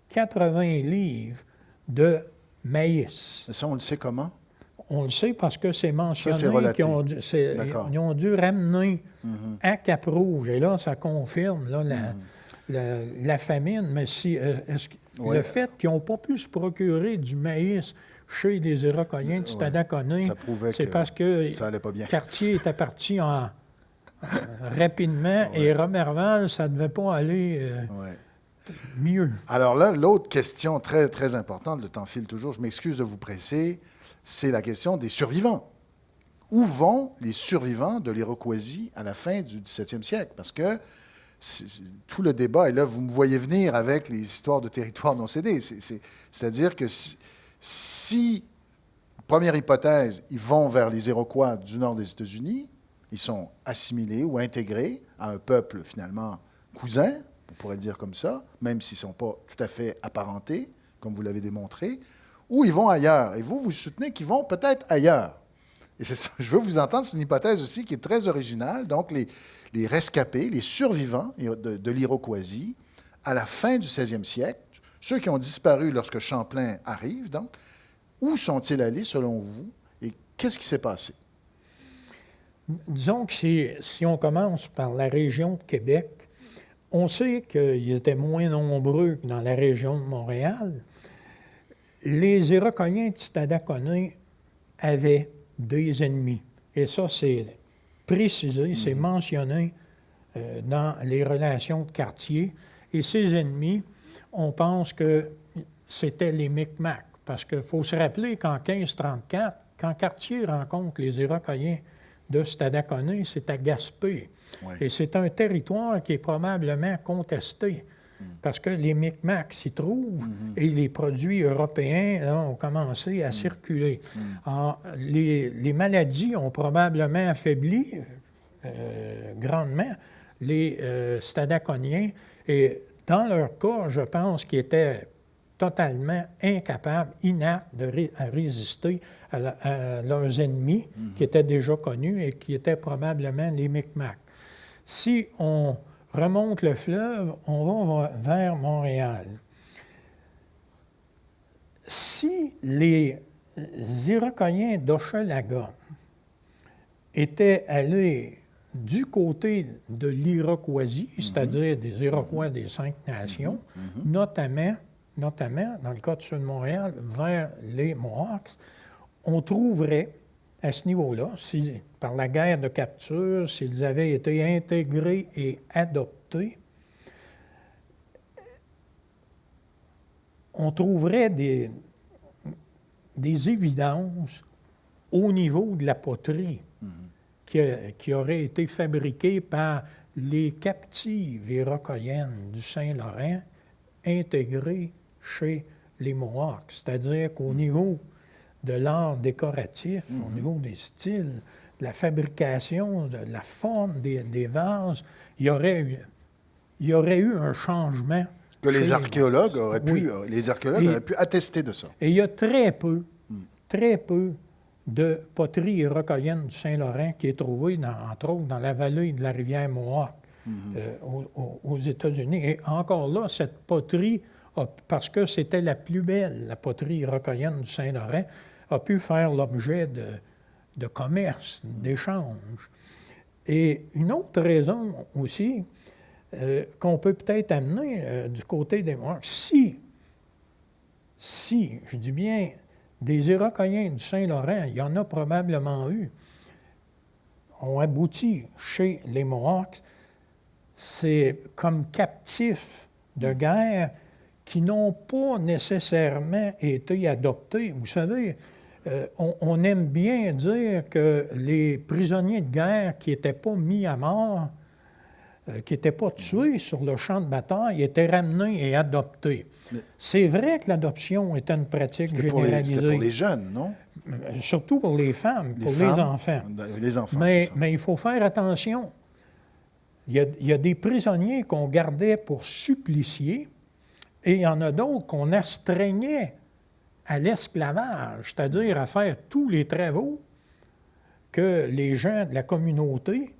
80 livres de maïs. Et ça, on le sait comment? On le sait parce que c'est mentionné ça, c'est relaté. Ils ont dû ramener à Cap-Rouge. Et là, ça confirme là, la famine. Mais le fait qu'ils n'ont pas pu se procurer du maïs chez les Iroquois de Stadacona, c'est parce que ça allait pas bien. Cartier était parti rapidement et Roberval, ça ne devait pas aller mieux. Alors là, l'autre question très, très importante, le temps file toujours, je m'excuse de vous presser, c'est la question des survivants. Où vont les survivants de l'Iroquoisie à la fin du 17e siècle? Parce que tout le débat, et là, vous me voyez venir avec les histoires de territoires non cédés. C'est-à-dire que si, première hypothèse, ils vont vers les Iroquois du nord des États-Unis, ils sont assimilés ou intégrés à un peuple, finalement, cousin, on pourrait le dire comme ça, même s'ils ne sont pas tout à fait apparentés, comme vous l'avez démontré, ou ils vont ailleurs. Et vous soutenez qu'ils vont peut-être ailleurs. Et c'est ça, je veux vous entendre, c'est une hypothèse aussi qui est très originale. Donc, les rescapés, les survivants de l'Iroquoisie, à la fin du 16e siècle, ceux qui ont disparu lorsque Champlain arrive, donc, où sont-ils allés selon vous et qu'est-ce qui s'est passé? Disons que si on commence par la région de Québec, on sait qu'ils étaient moins nombreux que dans la région de Montréal. Les Iroquois de Stadacona avaient des ennemis. Et ça, c'est précisé, c'est mentionné dans les relations de Cartier. Et ces ennemis, on pense que c'était les Micmacs. Parce qu'il faut se rappeler qu'en 1534, quand Cartier rencontre les Iroquois de Stadacona, c'est à Gaspé. Oui. Et c'est un territoire qui est probablement contesté parce que les Micmacs s'y trouvent et les produits européens là, ont commencé à circuler. Alors, les maladies ont probablement affaibli grandement les Stadaconiens et Dans leur cas, je pense qu'ils étaient totalement incapables, inaptes à résister à leurs ennemis qui étaient déjà connus et qui étaient probablement les Micmacs. Si on remonte le fleuve, on va vers Montréal. Si les Iroquoiens d'Hochelaga étaient allés du côté de l'Iroquoisie, c'est-à-dire des Iroquois des 5 nations, notamment, dans le cas de ceux de Montréal, vers les Mohawks, on trouverait, à ce niveau-là, si, par la guerre de capture, s'ils avaient été intégrés et adoptés, on trouverait des évidences au niveau de la poterie qui aurait été fabriquée par les captives iroquoiennes du Saint-Laurent intégrées chez les Mohawks. C'est-à-dire qu'au niveau de l'art décoratif, au niveau des styles, de la fabrication, de la forme des vases, il y aurait eu un changement. Que les archéologues auraient pu attester de ça. Et il y a très peu de poterie iroquoienne du Saint-Laurent qui est trouvée, entre autres, dans la vallée de la rivière Mohawk aux États-Unis. Et encore là, cette poterie, parce que c'était la plus belle, la poterie iroquoienne du Saint-Laurent, a pu faire l'objet de commerce, d'échanges. Et une autre raison aussi, qu'on peut peut-être amener du côté des Mohawks, si, je dis bien, des Iroquoiens du Saint-Laurent, il y en a probablement eu, ont abouti chez les Mohawks, c'est comme captifs de guerre qui n'ont pas nécessairement été adoptés. Vous savez, on aime bien dire que les prisonniers de guerre qui n'étaient pas mis à mort, qui n'étaient pas tués sur le champ de bataille, étaient ramenés et adoptés. C'est vrai que l'adoption était une pratique généralisée. C'était pour les jeunes, non? Surtout pour les femmes, les enfants. Les enfants, mais il faut faire attention. Il y a des prisonniers qu'on gardait pour suppliciés et il y en a d'autres qu'on astreignait à l'esclavage, c'est-à-dire à faire tous les travaux que les gens de la communauté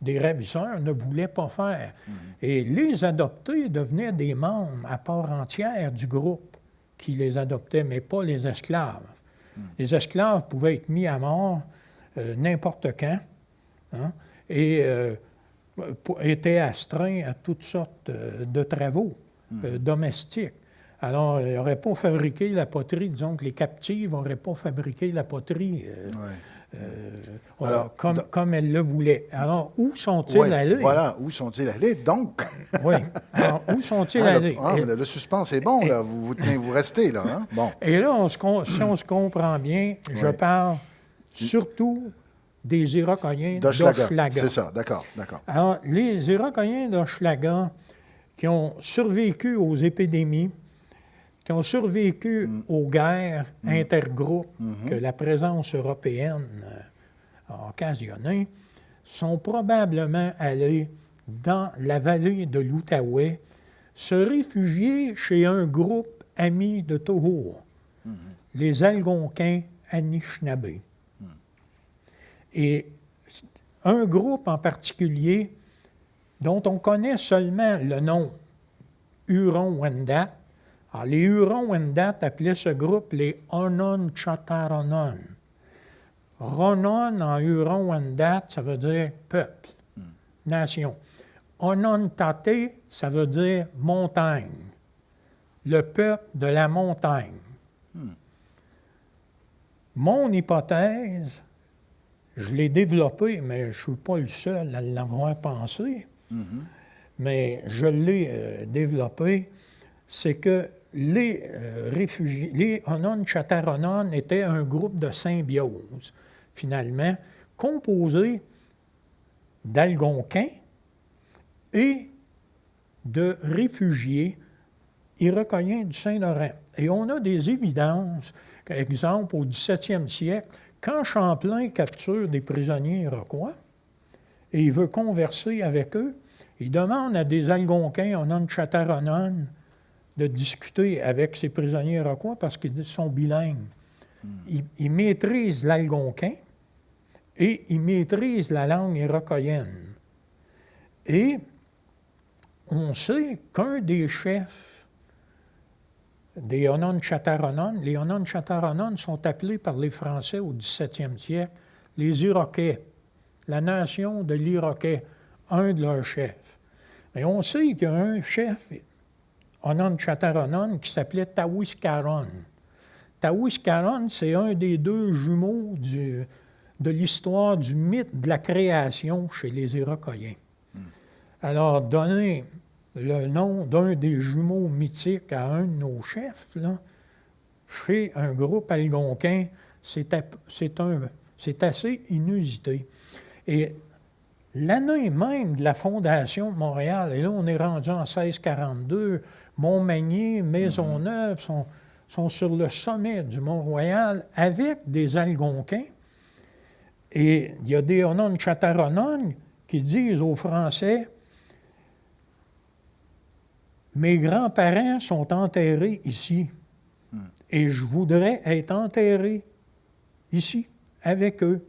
des ravisseurs ne voulaient pas faire. Et les adoptés devenaient des membres à part entière du groupe qui les adoptait, mais pas les esclaves. Les esclaves pouvaient être mis à mort n'importe quand et étaient astreints à toutes sortes de travaux domestiques. Alors, ils n'auraient pas fabriqué la poterie, disons que les captives n'auraient pas fabriqué la poterie comme elles le voulaient. Alors, où sont-ils allés? Voilà, où sont-ils allés, donc? Oui, alors, où sont-ils allés? Le suspense est bon, là. Vous restez, là. Hein? Bon. Et là, si on se comprend bien, je parle surtout des Iroquoiens d'Hochelaga. C'est ça, d'accord. Alors, les Iroquoiens d'Hochelaga qui ont survécu aux épidémies, qui ont survécu aux guerres intergroupes que la présence européenne a occasionnées, sont probablement allés dans la vallée de l'Outaouais se réfugier chez un groupe ami de Toho, les Algonquins Anishinabés. Et un groupe en particulier dont on connaît seulement le nom Huron-Wendat. Alors, les Hurons-Wendat appelaient ce groupe les Onon-Chataronon. Ronon en Huron-Wendat, ça veut dire peuple, nation. Onon-Tate, ça veut dire montagne, le peuple de la montagne. Mon hypothèse, je l'ai développée, mais je ne suis pas le seul à l'avoir pensé, mais je l'ai développée, c'est que les réfugiés, les Onon-Chataronon étaient un groupe de symbiose, finalement, composé d'Algonquins et de réfugiés iroquoiens du Saint-Laurent. Et on a des évidences, par exemple, au 17e siècle, quand Champlain capture des prisonniers iroquois et il veut converser avec eux, Il demande à des Algonquins, Onon-Chattahoochee, de discuter avec ces prisonniers iroquois parce qu'ils sont bilingues. Ils maîtrisent l'algonquin et ils maîtrisent la langue iroquoienne. Et on sait qu'un des chefs des Onon-Chattahoochee, les Onon-Chattahoochee sont appelés par les Français au 17e siècle les Iroquais, la nation de l'Iroquais, un de leurs chefs. Mais on sait qu'il y a un chef Onon-Chattahoochee qui s'appelait Tawiscaron. Tawiscaron, c'est un des deux jumeaux de l'histoire du mythe de la création chez les Iroquois. Alors, donner le nom d'un des jumeaux mythiques à un de nos chefs, là, chez un groupe algonquin, c'est assez inusité. Et l'année même de la fondation de Montréal, et là, on est rendu en 1642, Montmagny, Maisonneuve sont sur le sommet du Mont-Royal avec des Algonquins. Et il y a des Onon-Chattahoochee qui disent aux Français « Mes grands-parents sont enterrés ici et je voudrais être enterré ici avec eux.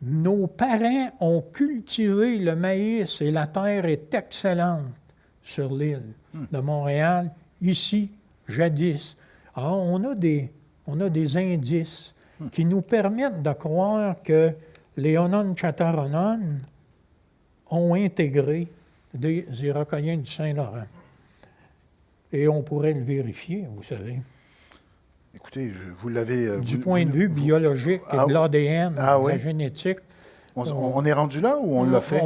Nos parents ont cultivé le maïs et la terre est excellente sur l'île de Montréal, ici, jadis. » Alors, on a des indices qui nous permettent de croire que les Onon-Chattahoochee ont intégré des Iroquois du Saint-Laurent. Et on pourrait le vérifier, vous savez. Écoutez, vous l'avez... Du point de vue biologique, de l'ADN, de la génétique. On est rendu là ou on l'a fait?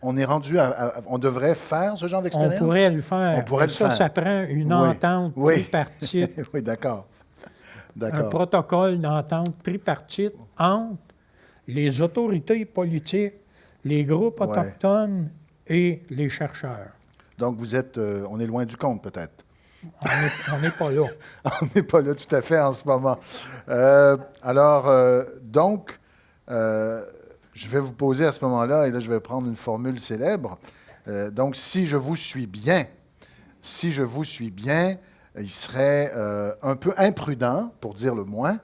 On est rendu on devrait faire ce genre d'expérience? On pourrait le faire. On pourrait le faire. Ça prend une entente tripartite. Oui, d'accord. Un protocole d'entente tripartite entre les autorités politiques, les groupes autochtones et les chercheurs. Donc, on est loin du compte, peut-être. On n'est pas là. On n'est pas là tout à fait en ce moment. Donc, je vais vous poser à ce moment-là, et là, je vais prendre une formule célèbre. Donc, si je vous suis bien, il serait un peu imprudent, pour dire le moins,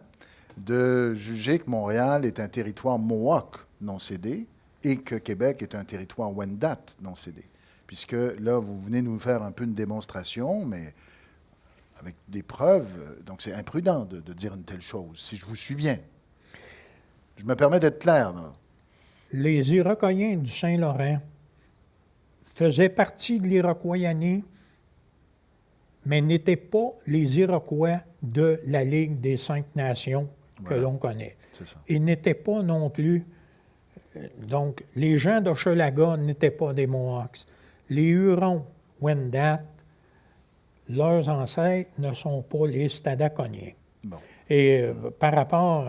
de juger que Montréal est un territoire Mohawk non cédé et que Québec est un territoire Wendat non cédé. Puisque là, vous venez nous faire un peu une démonstration, mais avec des preuves. Donc, c'est imprudent de dire une telle chose, si je vous suis bien. Je me permets d'être clair, là. Les Iroquois du Saint-Laurent faisaient partie de l'Iroquoianie, mais n'étaient pas les Iroquois de la Ligue des 5 Nations que l'on connaît. C'est ça. Ils n'étaient pas non plus... Donc, les gens d'Hochelaga n'étaient pas des Mohawks. Les Hurons, Wendat, leurs ancêtres ne sont pas les Stadaconiens. Bon. Et par rapport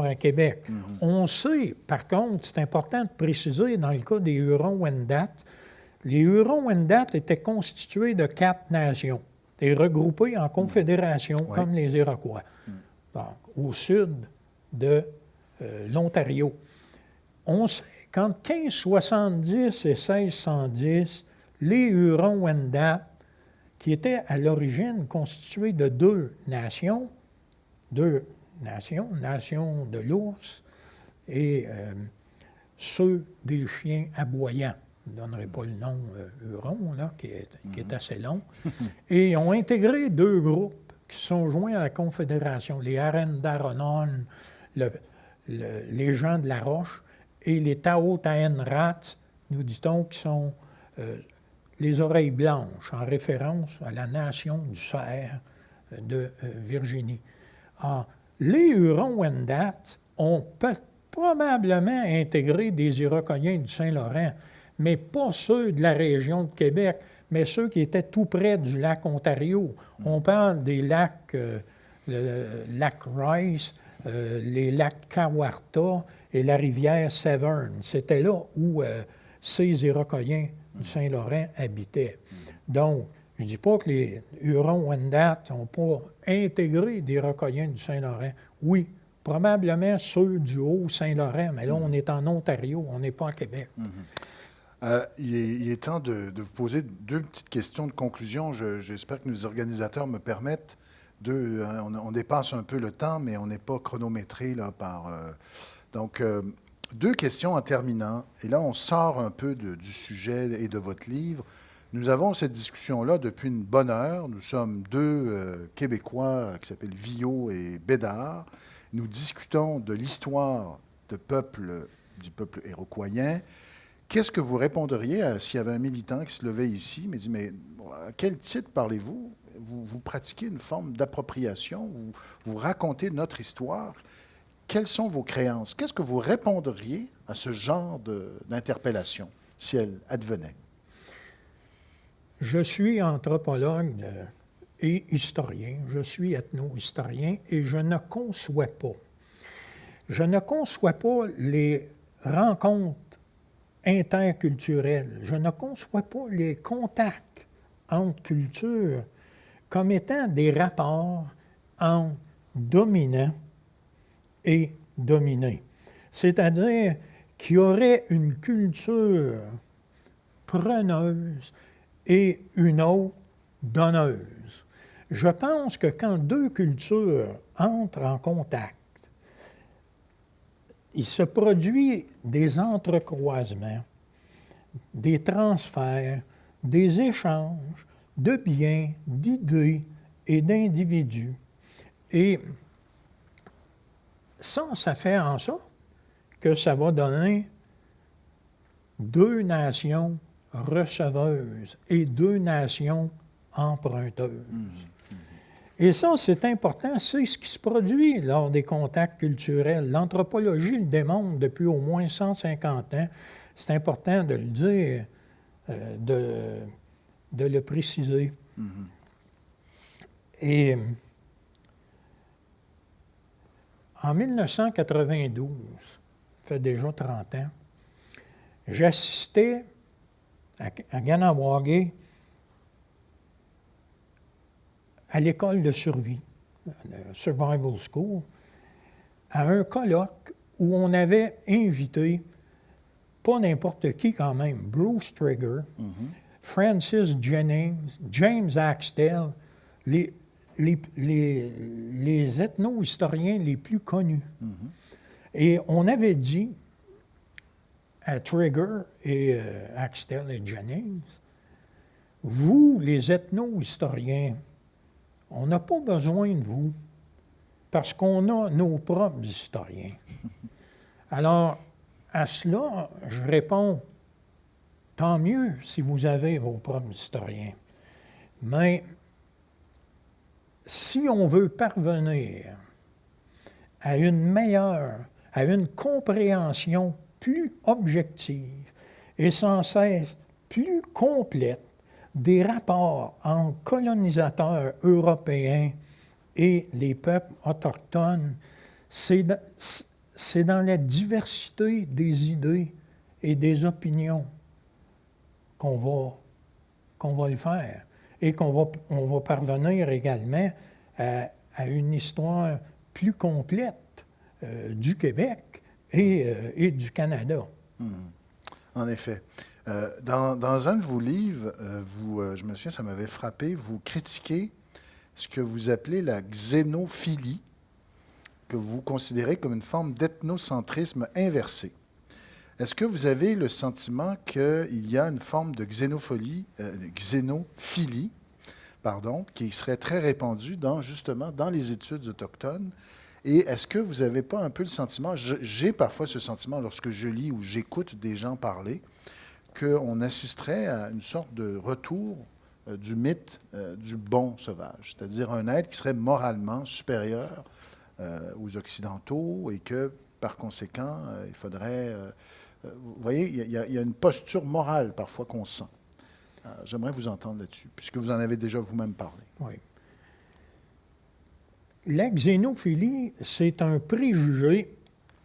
à Québec, on sait, par contre, c'est important de préciser, dans le cas des Hurons-Wendat, les Hurons-Wendat étaient constitués de 4 nations et regroupés en confédérations comme les Iroquois, donc, au sud de l'Ontario. On sait qu'entre 1570 et 1610, les Hurons-Wendat, qui étaient à l'origine constitués de 2 nations, nation de l'ours et ceux des chiens aboyants. Je ne donnerai pas le nom Huron, là, qui est assez long. Et ils ont intégré 2 groupes qui sont joints à la Confédération, les Arrendaronon, les gens de la Roche, et les Taotaenrat, nous dit-on, qui sont les oreilles blanches, en référence à la nation du cerf de Virginie. Alors, les Hurons-Wendat ont probablement intégré des Iroquois du Saint-Laurent, mais pas ceux de la région de Québec, mais ceux qui étaient tout près du lac Ontario. On parle des lacs, le lac Rice, les lacs Kawartha et la rivière Severn. C'était là où ces Iroquois du Saint-Laurent habitaient. Donc, je ne dis pas que les Hurons-Wendat n'ont pas intégré des Iroquois du Saint-Laurent. Oui, probablement ceux du Haut-Saint-Laurent, mais là, on est en Ontario, on n'est pas à Québec. Il est temps de vous poser deux petites questions de conclusion. J'espère que nos organisateurs me permettent on dépasse un peu le temps, mais on n'est pas chronométré là, par... donc, deux questions en terminant. Et là, on sort un peu du sujet et de votre livre. Nous avons cette discussion-là depuis une bonne heure. Nous sommes deux Québécois qui s'appellent Viault et Bédard. Nous discutons de l'histoire du peuple iroquoien. Qu'est-ce que vous répondriez s'il y avait un militant qui se levait ici, mais dit, mais à quel titre parlez-vous? Vous pratiquez une forme d'appropriation, vous racontez notre histoire. Quelles sont vos créances? Qu'est-ce que vous répondriez à ce genre d'interpellation, si elle advenait? Je suis anthropologue et historien, je suis ethno-historien et je ne conçois pas les rencontres interculturelles, je ne conçois pas les contacts entre cultures comme étant des rapports entre dominants et dominés. C'est-à-dire qu'il y aurait une culture preneuse et une autre donneuse. Je pense que quand deux cultures entrent en contact, il se produit des entrecroisements, des transferts, des échanges de biens, d'idées et d'individus. Et ça fait en sorte que ça va donner deux nations receveuses et deux nations emprunteuses. Et ça, c'est important, c'est ce qui se produit lors des contacts culturels. L'anthropologie le démontre depuis au moins 150 ans. C'est important de le dire, de le préciser. Et en 1992, ça fait déjà 30 ans, j'assistais à Ganawagé à l'école de survie, le Survival School, à un colloque où on avait invité, pas n'importe qui quand même, Bruce Trigger, Francis Jennings, James Axtell, les ethno-historiens les plus connus. Et on avait dit à Trigger et Axtell et Jennings, vous, les ethno-historiens, on n'a pas besoin de vous parce qu'on a nos propres historiens. Alors, à cela, je réponds, tant mieux si vous avez vos propres historiens. Mais si on veut parvenir à une compréhension plus objective et sans cesse plus complète des rapports entre colonisateurs européens et les peuples autochtones, c'est dans la diversité des idées et des opinions qu'on va le faire et on va parvenir également à une histoire plus complète du Québec et du Canada. En effet. Dans un de vos livres, je me souviens, ça m'avait frappé, vous critiquez ce que vous appelez la xénophilie, que vous considérez comme une forme d'ethnocentrisme inversé. Est-ce que vous avez le sentiment qu'il y a une forme de xénophilie, qui serait très répandue justement dans les études autochtones? Et est-ce que vous n'avez pas un peu le sentiment, j'ai parfois ce sentiment lorsque je lis ou j'écoute des gens parler, qu'on assisterait à une sorte de retour du mythe du bon sauvage, c'est-à-dire un être qui serait moralement supérieur aux Occidentaux et que, par conséquent, il faudrait... vous voyez, il y a une posture morale parfois qu'on sent. J'aimerais vous entendre là-dessus, puisque vous en avez déjà vous-même parlé. Oui. La xénophilie, c'est un préjugé.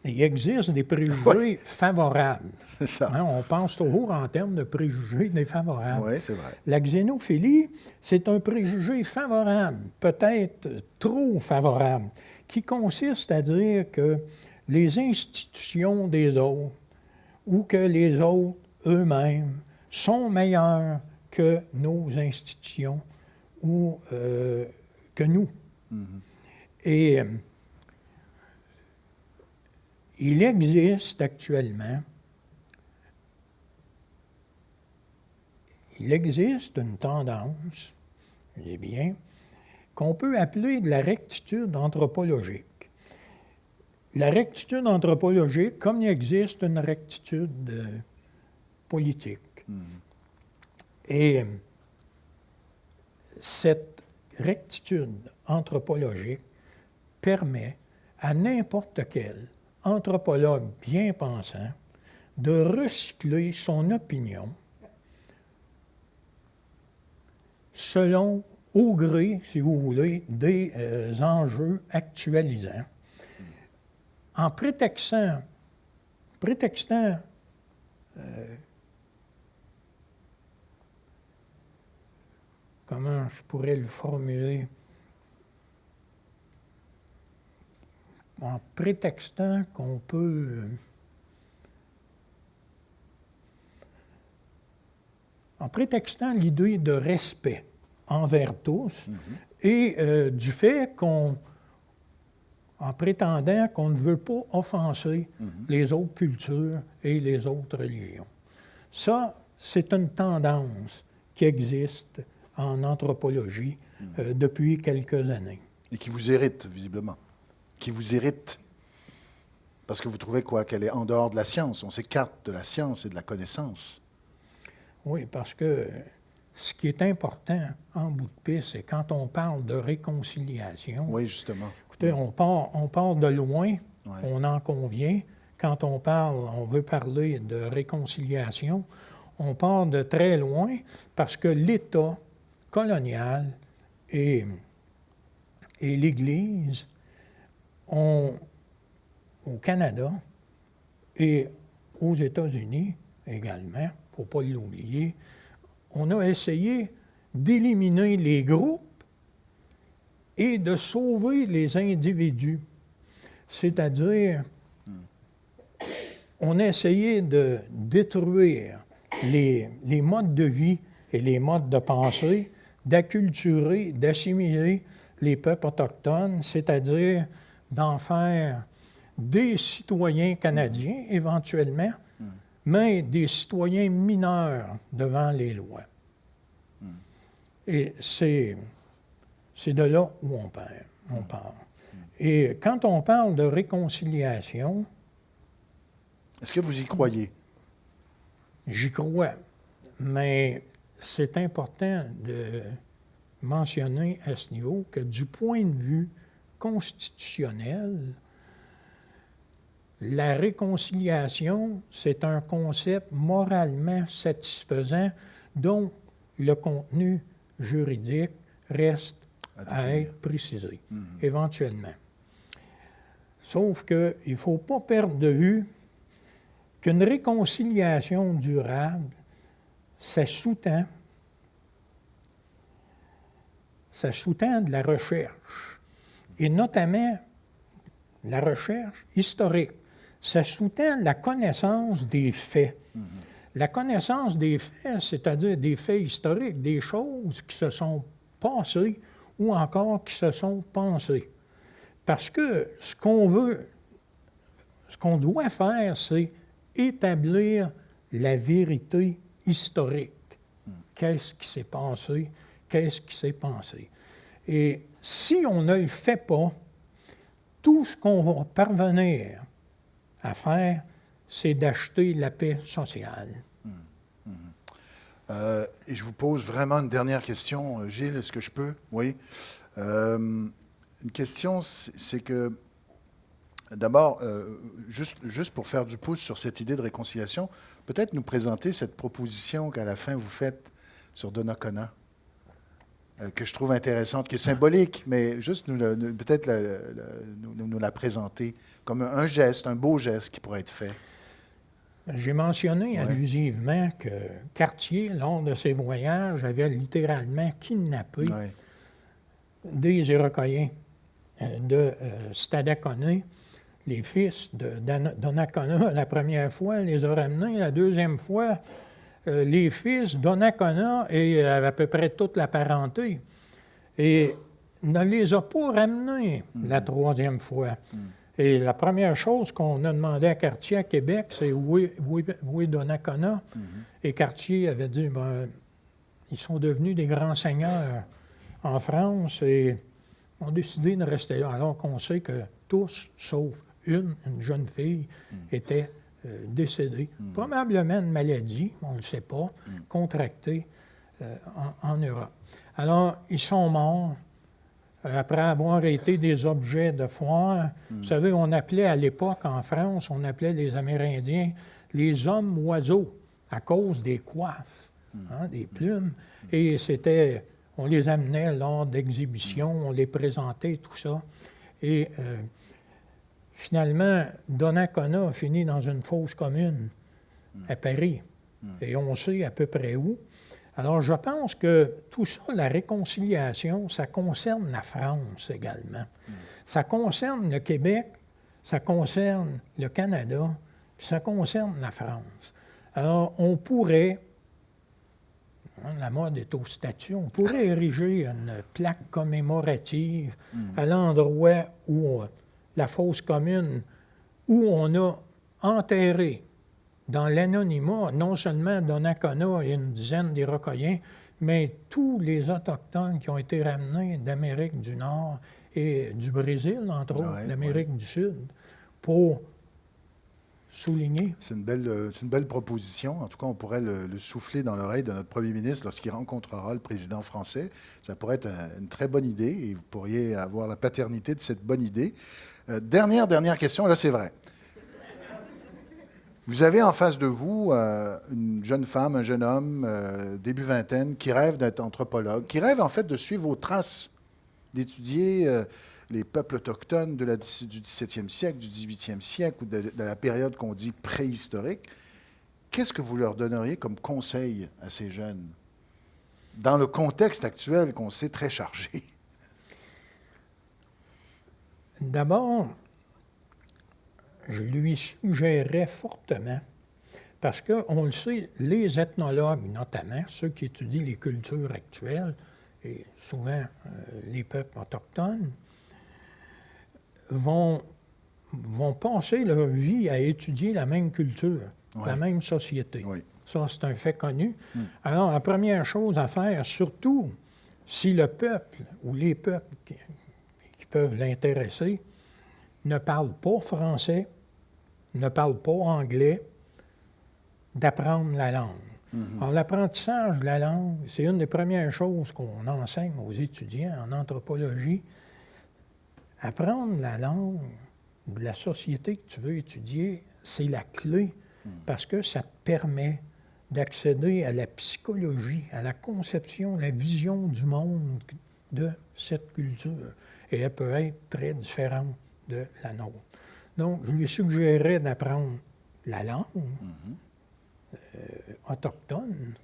Il existe des préjugés favorables. C'est ça. On pense toujours en termes de préjugés défavorables. Oui, c'est vrai. La xénophilie, c'est un préjugé favorable, peut-être trop favorable, qui consiste à dire que les institutions des autres ou que les autres eux-mêmes sont meilleurs que nos institutions ou que nous. Et il existe actuellement, une tendance, je dis bien, qu'on peut appeler de la rectitude anthropologique. La rectitude anthropologique, comme il existe une rectitude politique. Et cette rectitude anthropologique permet à n'importe quel anthropologue bien pensant de recycler son opinion selon, au gré, si vous voulez, des enjeux actualisants, en prétextant comment je pourrais le formuler, en prétextant qu'on peut en prétextant l'idée de respect envers tous et du fait en prétendant qu'on ne veut pas offenser les autres cultures et les autres religions. Ça, c'est une tendance qui existe en anthropologie depuis quelques années. Et qui vous irrite, visiblement. Qui vous irrite. Parce que vous trouvez quoi? Qu'elle est en dehors de la science. On s'écarte de la science et de la connaissance. Oui, parce que ce qui est important en bout de piste, c'est quand on parle de réconciliation. Oui, justement. Écoutez, on part de loin, on en convient. Quand on veut parler de réconciliation, on part de très loin parce que l'État colonial et l'Église ont, au Canada et aux États-Unis également, il ne faut pas l'oublier, on a essayé d'éliminer les groupes et de sauver les individus. C'est-à-dire, on a essayé de détruire les modes de vie et les modes de pensée, d'acculturer, d'assimiler les peuples autochtones, c'est-à-dire d'en faire des citoyens canadiens, éventuellement, mais des citoyens mineurs devant les lois. Et c'est de là où on part. Et quand on parle de réconciliation... Est-ce que vous y croyez? J'y crois, mais c'est important de mentionner à ce niveau que du point de vue constitutionnel, la réconciliation, c'est un concept moralement satisfaisant dont le contenu juridique reste à être précisé, éventuellement. Sauf qu'il ne faut pas perdre de vue qu'une réconciliation durable, ça sous-tend de la recherche, et notamment la recherche historique. Ça sous-tend la connaissance des faits. La connaissance des faits, c'est-à-dire des faits historiques, des choses qui se sont passées ou encore qui se sont pensées. Parce que ce qu'on doit faire, c'est établir la vérité historique. Qu'est-ce qui s'est passé? Qu'est-ce qui s'est passé? Et si on ne le fait pas, tout ce qu'on va parvenir à faire, c'est d'acheter la paix sociale. Et je vous pose vraiment une dernière question, Gilles, est-ce que je peux? Oui. Une question, c'est que, d'abord, juste pour faire du pouce sur cette idée de réconciliation, peut-être nous présenter cette proposition qu'à la fin vous faites sur Donnacona, que je trouve intéressante, qui est symbolique, mais juste peut-être nous la présenter comme un geste, un beau geste qui pourrait être fait. J'ai mentionné allusivement que Cartier, lors de ses voyages, avait littéralement kidnappé des Iroquois de Stadacona les fils de Donnacona la première fois, les a ramenés. La deuxième fois, les fils Donnacona et à peu près toute la parenté. Et ne les a pas ramenés la troisième fois. Et la première chose qu'on a demandé à Cartier à Québec, c'est où est Donnacona? Et Cartier avait dit, ben, ils sont devenus des grands seigneurs en France et ont décidé de rester là, alors qu'on sait que tous, sauf une jeune fille, étaient décédés. Probablement une maladie, on ne le sait pas, contractée en Europe. Alors, ils sont morts. Après avoir été des objets de foire. Vous savez, on appelait à l'époque, en France, on appelait les Amérindiens les hommes oiseaux, à cause des coiffes, des plumes. Et c'était, on les amenait lors d'exhibitions, on les présentait, tout ça. Et finalement, Donnacona a fini dans une fosse commune à Paris. Et on sait à peu près où. Alors, je pense que tout ça, la réconciliation, ça concerne la France également. Ça concerne le Québec, ça concerne le Canada, puis ça concerne la France. Alors, on pourrait, la mode est au statut, on pourrait ériger une plaque commémorative à l'endroit où la fosse commune, où on a enterré dans l'anonymat, non seulement Donnacona et une dizaine d'Iroquoiens, mais tous les Autochtones qui ont été ramenés d'Amérique du Nord et du Brésil, entre autres, d'Amérique du Sud, pour souligner. C'est une belle proposition. En tout cas, on pourrait le souffler dans l'oreille de notre premier ministre lorsqu'il rencontrera le président français. Ça pourrait être une très bonne idée et vous pourriez avoir la paternité de cette bonne idée. Dernière question, là c'est vrai. Vous avez en face de vous une jeune femme, un jeune homme, début vingtaine, qui rêve d'être anthropologue, qui rêve en fait de suivre vos traces, d'étudier les peuples autochtones du XVIIe siècle, du XVIIIe siècle ou de la période qu'on dit préhistorique. Qu'est-ce que vous leur donneriez comme conseil à ces jeunes dans le contexte actuel qu'on sait très chargé? D'abord, je lui suggérerais fortement, parce qu'on le sait, les ethnologues notamment, ceux qui étudient les cultures actuelles, et souvent les peuples autochtones, vont passer leur vie à étudier la même culture, la même société. Oui. Ça, c'est un fait connu. Alors, la première chose à faire, surtout si le peuple ou les peuples qui peuvent l'intéresser ne parlent pas français, ne parlent pas anglais, d'apprendre la langue. Alors, l'apprentissage de la langue, c'est une des premières choses qu'on enseigne aux étudiants en anthropologie. Apprendre la langue de la société que tu veux étudier, c'est la clé, parce que ça te permet d'accéder à la psychologie, à la conception, la vision du monde de cette culture. Et elle peut être très différente de la nôtre. Donc, je lui suggérerais d'apprendre la langue autochtone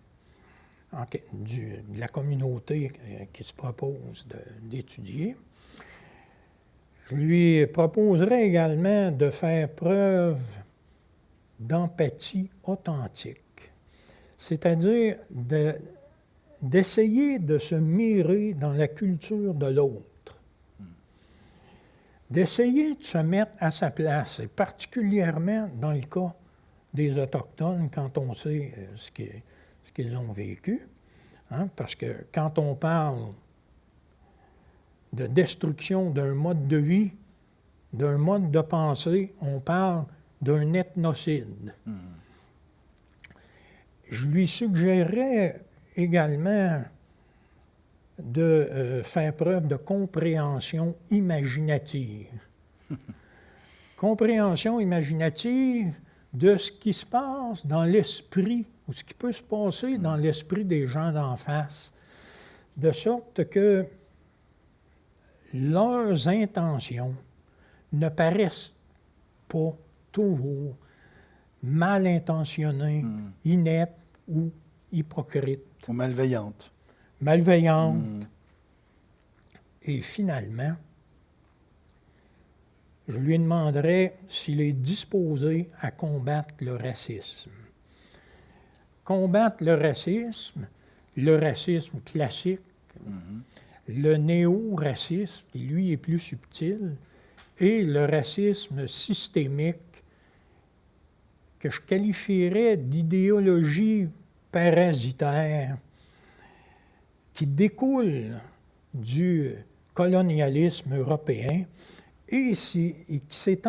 de la communauté qui se propose d'étudier. Je lui proposerais également de faire preuve d'empathie authentique, c'est-à-dire d'essayer de se mirer dans la culture de l'autre, d'essayer de se mettre à sa place, et particulièrement dans le cas des Autochtones, quand on sait ce qu'ils ont vécu, parce que quand on parle de destruction d'un mode de vie, d'un mode de pensée, on parle d'un ethnocide. Je lui suggérerais également de faire preuve de compréhension imaginative. Compréhension imaginative de ce qui se passe dans l'esprit, ou ce qui peut se passer dans l'esprit des gens d'en face, de sorte que leurs intentions ne paraissent pas toujours mal intentionnées, ineptes ou hypocrites. Ou malveillantes. Malveillantes. Et finalement, je lui demanderais s'il est disposé à combattre le racisme. Combattre le racisme classique, le néo-racisme, qui lui est plus subtil, et le racisme systémique, que je qualifierais d'idéologie parasitaire, qui découle du colonialisme européen et qui s'est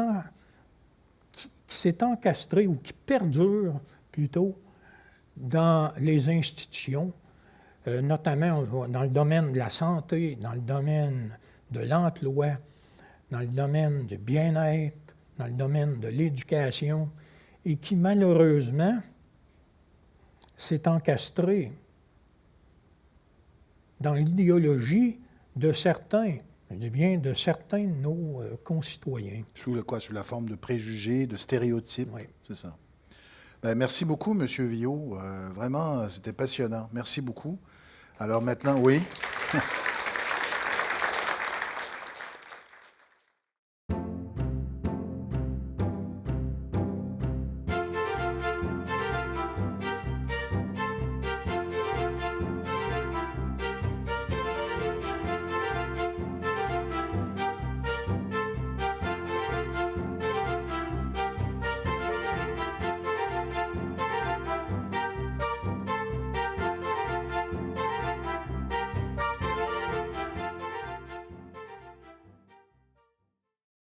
encastré, ou qui perdure plutôt, dans les institutions, notamment dans le domaine de la santé, dans le domaine de l'emploi, dans le domaine du bien-être, dans le domaine de l'éducation, et qui malheureusement s'est encastré dans l'idéologie de certains, je dis bien de certains de nos concitoyens. Sous la forme de préjugés, de stéréotypes, Oui. C'est ça. Ben, merci beaucoup, M. Viault. Vraiment, c'était passionnant. Merci beaucoup. Alors maintenant, oui.